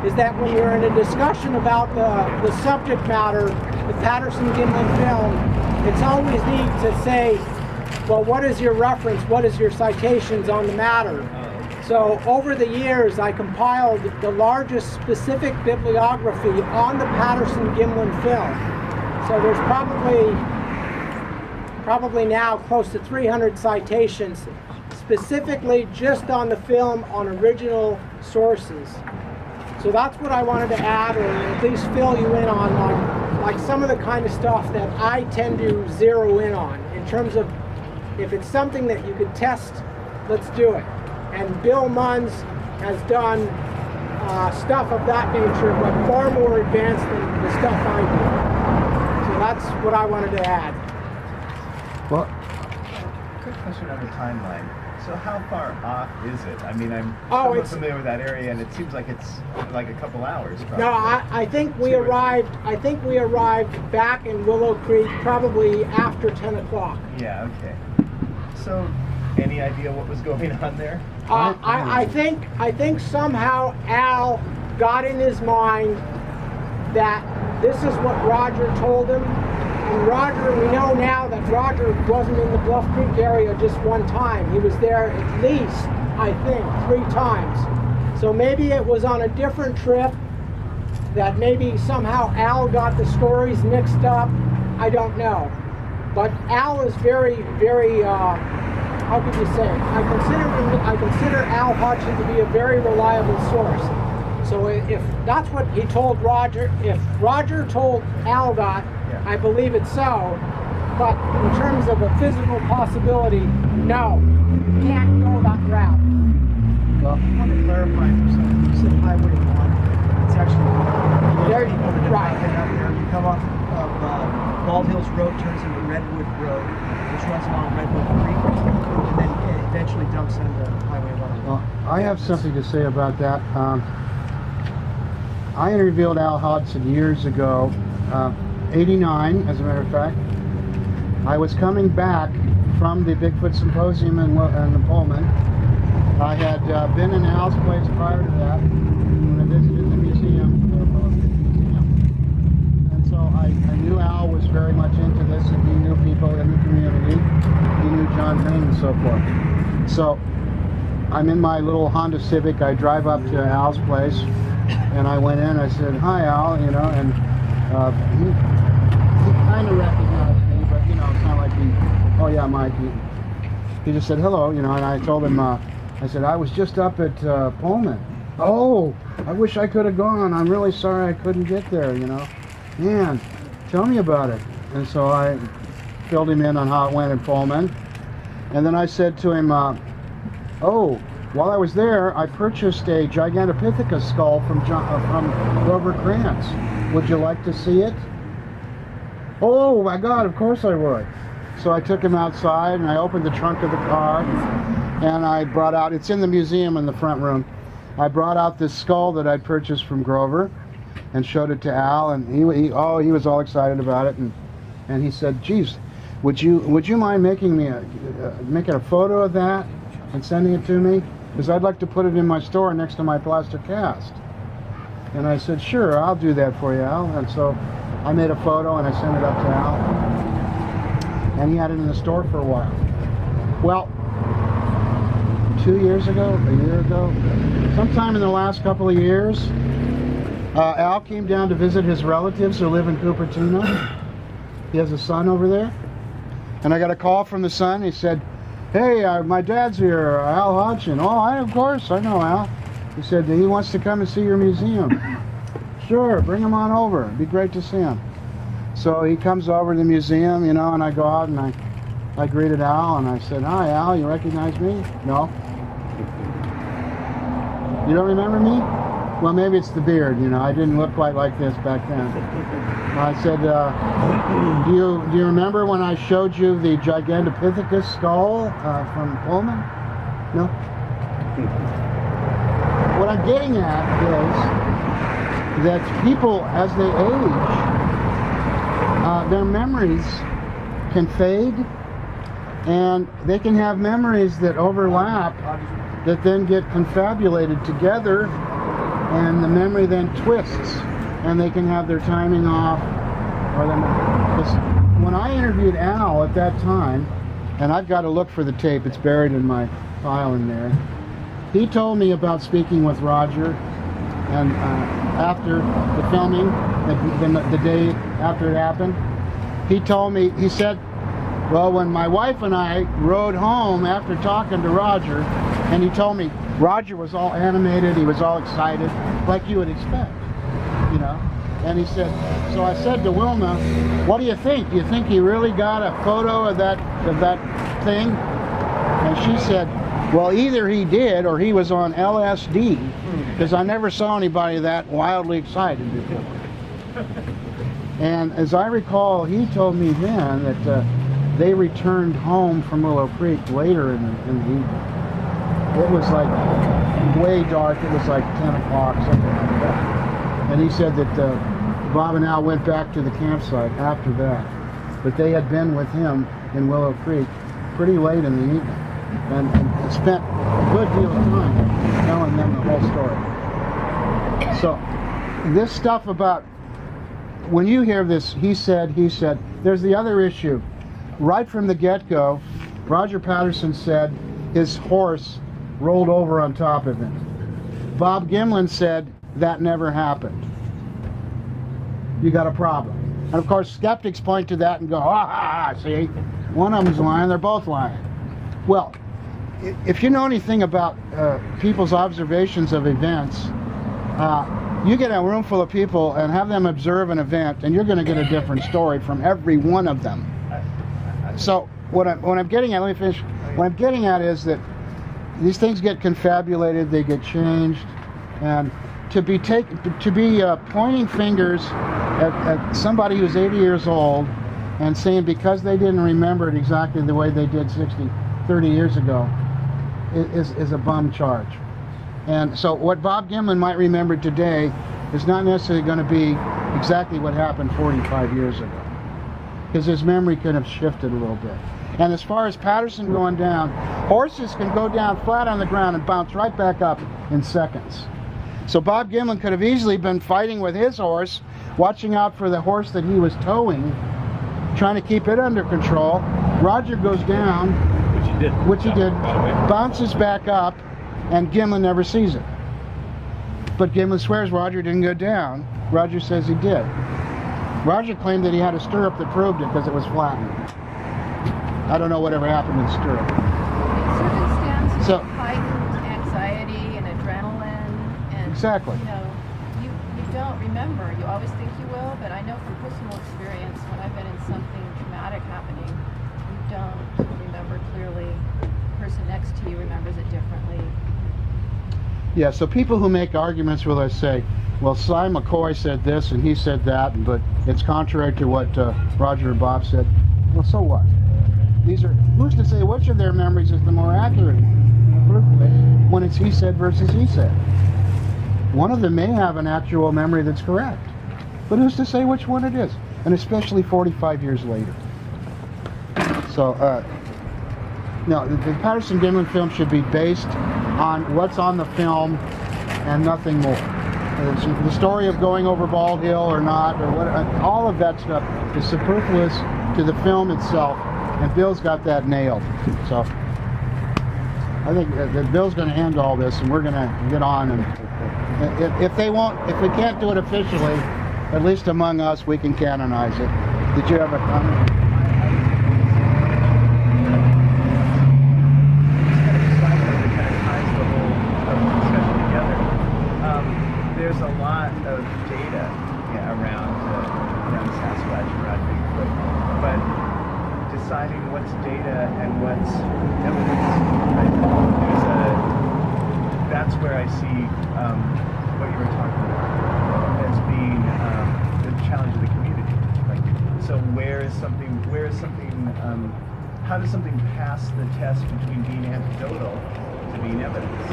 is that when you're in a discussion about the subject matter, the Patterson-Gimlin film, it's always neat to say, well, what is your reference? What is your citations on the matter? So over the years, I compiled the largest specific bibliography on the Patterson-Gimlin film. So there's probably now close to 300 citations specifically just on the film on original sources. So that's what I wanted to add, or at least fill you in on like some of the kind of stuff that I tend to zero in on in terms of if it's something that you could test, let's do it. And Bill Munns has done stuff of that nature, but far more advanced than the stuff I do. So that's what I wanted to add. Well, Quick question on the timeline. So how far off is it? I mean, I'm Oh, somewhat it's- familiar with that area, and it seems like it's like a couple hours. Probably. No, I think we arrived. I think we arrived back in Willow Creek probably after 10 o'clock. Yeah. Okay. So, any idea what was going on there? I think somehow Al got in his mind that this is what Roger told him. And Roger, we know now that Roger wasn't in the Bluff Creek area just one time. He was there at least, I think, 3 times. So maybe it was on a different trip that maybe somehow Al got the stories mixed up. I don't know. But Al is very, very, how could you say? I consider Al Hodgson to be a very reliable source. So if that's what he told Roger, if Roger told Al that, I believe it's so. But in terms of a physical possibility, no, you can't go that route. well, I want to clarify for some. You said Highway 1. It's actually There- over the right. and up there. You come off of Bald Hills Road, turns into Redwood Road, which runs along Redwood Creek, and then it eventually dumps into Highway 1. well, I have something to say about that. I interviewed Al Hodgson years ago, 89 as a matter of fact. I was coming back from the Bigfoot Symposium in Pullman. I had been in Al's place prior to that when I visited the museum, the museum. And so I knew Al was very much into this, and he knew people in the community. He knew John Green and so forth. So I'm in my little Honda Civic. I drive up to Al's place, and I went in. I said, "Hi, Al," you know, and he kind of recognized me, but you know, it's not like oh yeah, Mike. He just said hello, you know, and I told him, I said, I was just up at Pullman. Oh, I wish I could have gone. I'm really sorry I couldn't get there, you know. Man, tell me about it. And so I filled him in on how it went in Pullman. And then I said to him, oh, while I was there, I purchased a Gigantopithecus skull from Grover Krantz. Would you like to see it? Oh my God, of course I would. So I took him outside and I opened the trunk of the car and I brought out, it's in the museum in the front room, I brought out this skull that I'd purchased from Grover and showed it to Al, and he was all excited about it, and he said, geez, would you mind making me making a photo of that and sending it to me? Because I'd like to put it in my store next to my plaster cast. And I said, sure, I'll do that for you, Al. And so I made a photo and I sent it up to Al. And he had it in the store for a while. Well, 2 years ago, a year ago, sometime in the last couple of years, Al came down to visit his relatives who live in Cupertino. He has a son over there. And I got a call from the son. He said, hey, my dad's here, Al Hodgson. Oh, of course, I know Al. He said he wants to come and see your museum. Sure, bring him on over. It'd be great to see him. So he comes over to the museum, you know, and I go out and I greeted Al and I said, hi Al, you recognize me? No. You don't remember me? Well, maybe it's the beard, you know, I didn't look quite like this back then. I said, do you remember when I showed you the Gigantopithecus skull from Pullman? No? What I'm getting at is that people, as they age, their memories can fade, and they can have memories that overlap that then get confabulated together, and the memory then twists, and they can have their timing off. When I interviewed Al at that time, and I've got to look for the tape, it's buried in my file in there, he told me about speaking with Roger, and after the filming, the day after it happened, he told me, he said, well, when my wife and I rode home after talking to Roger, and he told me Roger was all animated, he was all excited, like you would expect, you know. And he said, so I said to Wilma, what do you think? Do you think he really got a photo of that thing? And she said, well, either he did or he was on LSD, because I never saw anybody that wildly excited before. And as I recall, he told me then that they returned home from Willow Creek later in the evening. It was like way dark. It was like 10 o'clock, something like that. And he said that Bob and Al went back to the campsite after that. But they had been with him in Willow Creek pretty late in the evening and spent a good deal of time telling them the whole story. So this stuff about, when you hear this, he said, there's the other issue. Right from the get-go, Roger Patterson said his horse rolled over on top of him. Bob Gimlin said that never happened. You got a problem. And of course, skeptics point to that and go, see, one of them's lying, they're both lying. Well, if you know anything about people's observations of events, you get a room full of people and have them observe an event, and you're going to get a different story from every one of them. So what I'm getting at, let me finish. What I'm getting at is that these things get confabulated, they get changed, and to be pointing fingers at somebody who's 80 years old and saying because they didn't remember it exactly the way they did 30 years ago is a bum charge. And so what Bob Gimlin might remember today is not necessarily going to be exactly what happened 45 years ago, because his memory could have shifted a little bit. And as far as Patterson going down, horses can go down flat on the ground and bounce right back up in seconds. So Bob Gimlin could have easily been fighting with his horse, watching out for the horse that he was towing, trying to keep it under control. Roger goes down, which he did, bounces back up, and Gimlin never sees it. But Gimlin swears Roger didn't go down. Roger says he did. Roger claimed that he had a stirrup that proved it because it was flattened. I don't know whatever happened in the stirrup. Circumstances So, of heightened anxiety and adrenaline, and exactly. you know, you don't remember. You always think you will, but I know from personal experience when I've been in something traumatic happening, you don't remember clearly. The person next to you remembers it differently. Yeah, so people who make arguments will say, well, Cy McCoy said this and he said that, but it's contrary to what Roger and Bob said. Well, so what? Who's to say which of their memories is the more accurate one? When it's he said versus he said. One of them may have an actual memory that's correct, but who's to say which one it is? And especially 45 years later. So, no, the Patterson-Gimlin film should be based on what's on the film and nothing more. The story of going over Bald Hill or not, or what, all of that stuff is superfluous to the film itself, and Bill's got that nailed. So, I think that Bill's going to end all this, and we're going to get on. And if we can't do it officially, at least among us, we can canonize it. Did you have a comment? There's a lot of data around Sasquatch, around Bigfoot, but deciding what's data and what's evidence, that's where I see what you were talking about as being the challenge of the community. So how does something pass the test between being anecdotal to being evidence?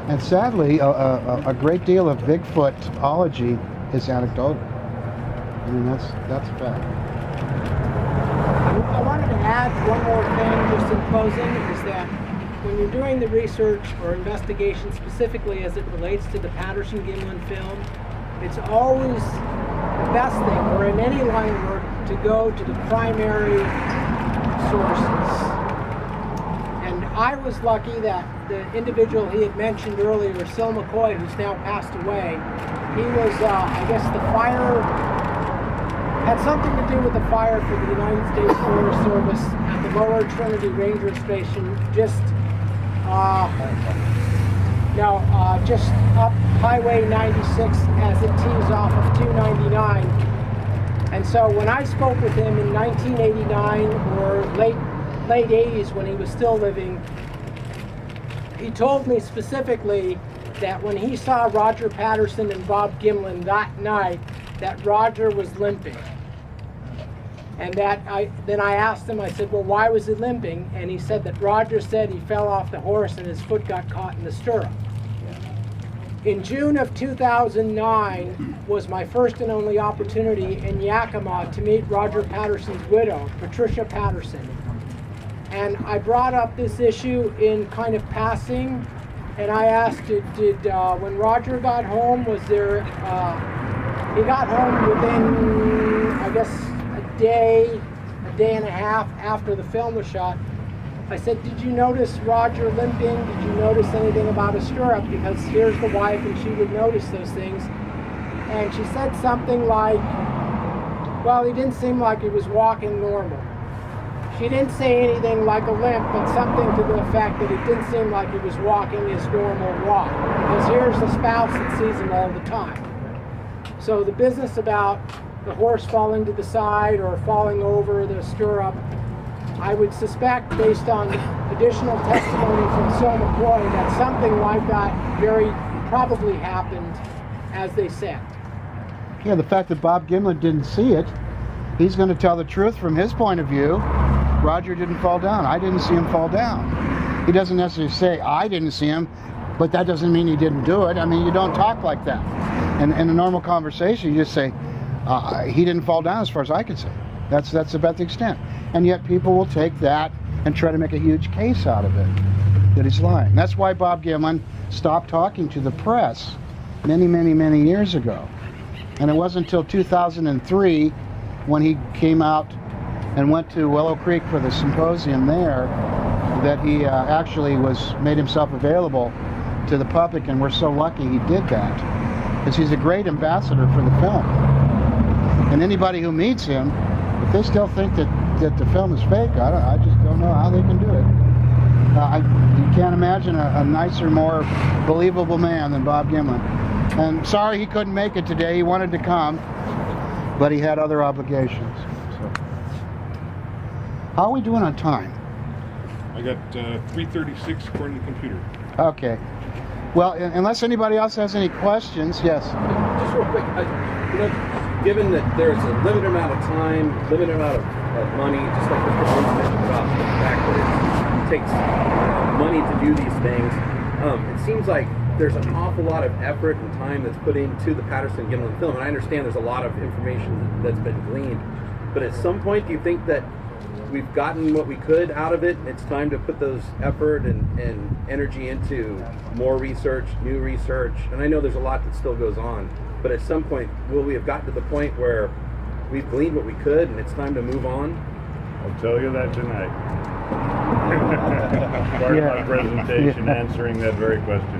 And sadly, a great deal of Bigfootology is anecdotal. I mean, that's a fact. I wanted to add one more thing just in closing, is that when you're doing the research or investigation specifically as it relates to the Patterson-Gimlin film, it's always the best thing, or in any line of work, to go to the primary sources. And I was lucky that the individual he had mentioned earlier, Sil McCoy, who's now passed away, he was, I guess the fire, had something to do with the fire for the United States Forest Service at the Lower Trinity Ranger Station, just up Highway 96 as it tees off of 299. And so when I spoke with him in 1989 or late 80s when he was still living, he told me specifically that when he saw Roger Patterson and Bob Gimlin that night, that Roger was limping. And then I asked him, I said, well, why was he limping? And he said that Roger said he fell off the horse and his foot got caught in the stirrup. In June of 2009 was my first and only opportunity in Yakima to meet Roger Patterson's widow, Patricia Patterson. And I brought up this issue in kind of passing, and I asked, when Roger got home, was there, he got home within, I guess, a day and a half after the film was shot. I said, did you notice Roger limping? Did you notice anything about a stirrup? Because here's the wife, and she would notice those things. And she said something like, well, he didn't seem like he was walking normal. She didn't say anything like a limp, but something to the effect that it didn't seem like he was walking his normal walk. Because here's the spouse that sees him all the time. So the business about the horse falling to the side or falling over the stirrup, I would suspect, based on additional testimony from Sil McCoy, that something like that very probably happened, as they said. Yeah, the fact that Bob Gimlin didn't see it, he's going to tell the truth from his point of view. Roger didn't fall down. I didn't see him fall down. He doesn't necessarily say, I didn't see him, but that doesn't mean he didn't do it. I mean, you don't talk like that. In a normal conversation, you just say, he didn't fall down as far as I can see. That's about the extent. And yet people will take that and try to make a huge case out of it, that he's lying. That's why Bob Gimlin stopped talking to the press many, many, many years ago. And it wasn't until 2003 when he came out and went to Willow Creek for the symposium there that he actually made himself available to the public, and we're so lucky he did that, because he's a great ambassador for the film. And anybody who meets him, if they still think that the film is fake, I just don't know how they can do it. You can't imagine a nicer, more believable man than Bob Gimlin. And sorry he couldn't make it today. He wanted to come, but he had other obligations. So. How are we doing on time? I got 336 according to the computer. Okay. Well, unless anybody else has any questions, yes. Just real quick, given that there's a limited amount of time, limited amount of money, just like Mr. Munns mentioned about the fact that it takes money to do these things, it seems like there's an awful lot of effort and time that's put into the Patterson-Gimlin film, and I understand there's a lot of information that's been gleaned, but at some point, do you think that we've gotten what we could out of it? It's time to put those effort and energy into more research, new research, and I know there's a lot that still goes on, but at some point, will we have gotten to the point where we've gleaned what we could and it's time to move on? I'll tell you that tonight. Part of my presentation answering that very question.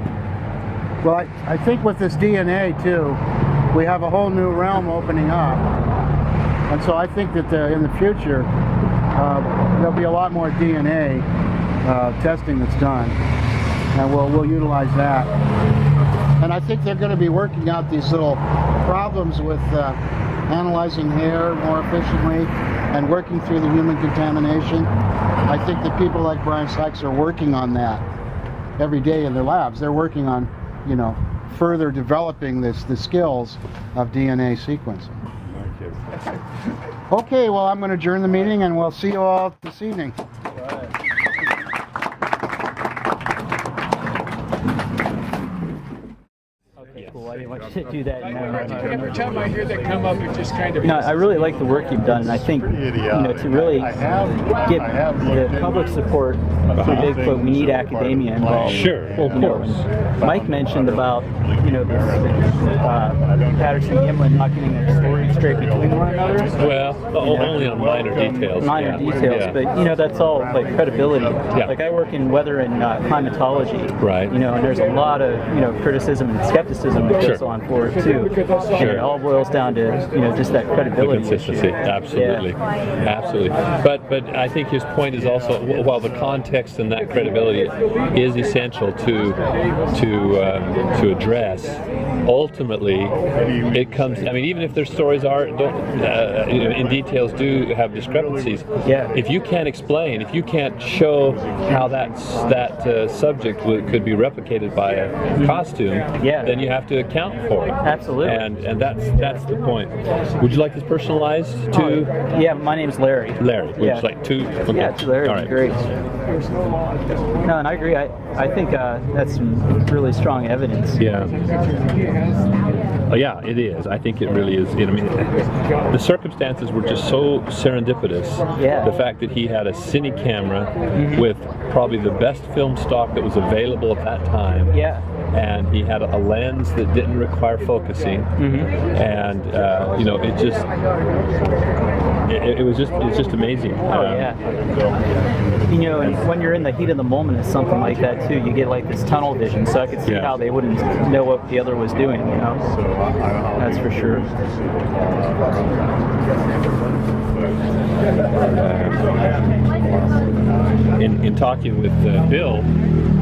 Well, I think with this DNA, too, we have a whole new realm opening up. And so I think that in the future, there'll be a lot more DNA testing that's done. And we'll utilize that. And I think they're going to be working out these little problems with analyzing hair more efficiently and working through the human contamination. I think that people like Brian Sykes are working on that every day in their labs. They're working on, further developing the skills of DNA sequencing. Okay, well, I'm going to adjourn the meeting, and we'll see you all this evening. Cool. I didn't want you to do that. Every time I hear that come up, it just kind of... No, I really like the work you've done, and I think, to really get the public support for Bigfoot, we need academia involved. Sure, of course. Mike mentioned about, Patterson-Gimlin not getting their stories straight between one another. Well, only on minor details. Minor details, but that's all like credibility. Yeah. Like I work in weather and climatology. Right. And there's a lot of criticism and skepticism that goes on for it too. And it all boils down to just that credibility. The consistency, issue. absolutely, absolutely. But I think his point is also, while the context and that credibility is essential to address, ultimately it comes. I mean, even if their stories in details do have discrepancies. Yeah. If you can't explain, if you can't show how that subject could be replicated by a costume, then you have to account for it. Absolutely. And that's the point. Would you like this personalized too? Yeah, my name's Larry. Larry. Would you like two? Okay. Yeah, it's Larry. All right. Great. No, and I agree. I think that's some really strong evidence. Yeah. Oh, yeah, it is. I think it really is. The circumstances were just so serendipitous. Yeah. The fact that he had a cine camera with probably the best film stock that was available at that time. Yeah. And he had a lens that didn't require focusing, and it's just amazing. And when you're in the heat of the moment of something like that too, you get like this tunnel vision. So I could see how they wouldn't know what the other was doing. That's for sure. In talking with Bill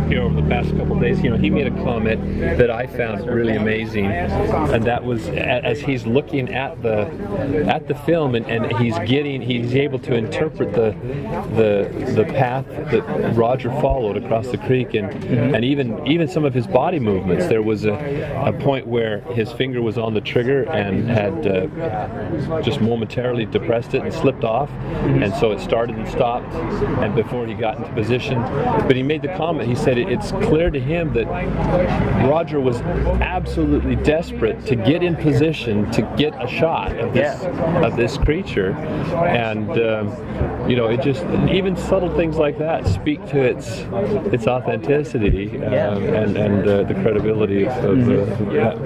here over the past couple of days, he made a comment that I found really amazing, and that was as he's looking at the film and he's able to interpret the path that Roger followed across the creek, and even some of his body movements. There was a point where his finger was on the trigger and had just momentarily depressed it and slipped off, and so it started and stopped, and before he got into position. But he made the comment, he said it's clear to him that Roger was absolutely desperate to get in position to get a shot of this creature, and it just, even subtle things like that speak to its authenticity and the credibility of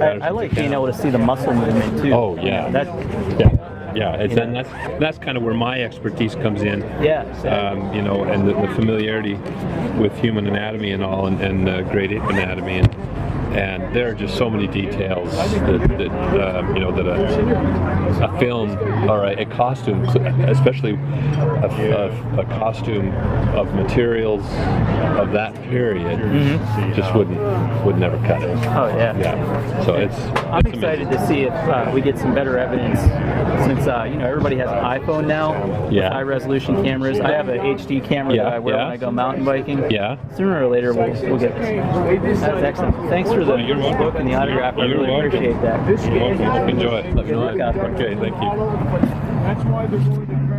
I like being able to see the muscle movement too. Oh yeah. And that's kind of where my expertise comes in. Yeah. And the familiarity with human anatomy and all, and great ape anatomy, and there are just so many details that you know, that a film or a costume, especially a costume of materials of that period, just would never cut it. Oh yeah. Yeah. So I'm excited to see if we get some better evidence, since you know, everybody has an iPhone now with high resolution cameras. I have an HD camera that I wear when I go mountain biking. Yeah. Sooner or later we'll get. That's excellent. Thanks for the book and the autograph. I really appreciate that. You're welcome. Enjoy it. Let me know. Good luck out there. Okay. Thank you. That's why they're going to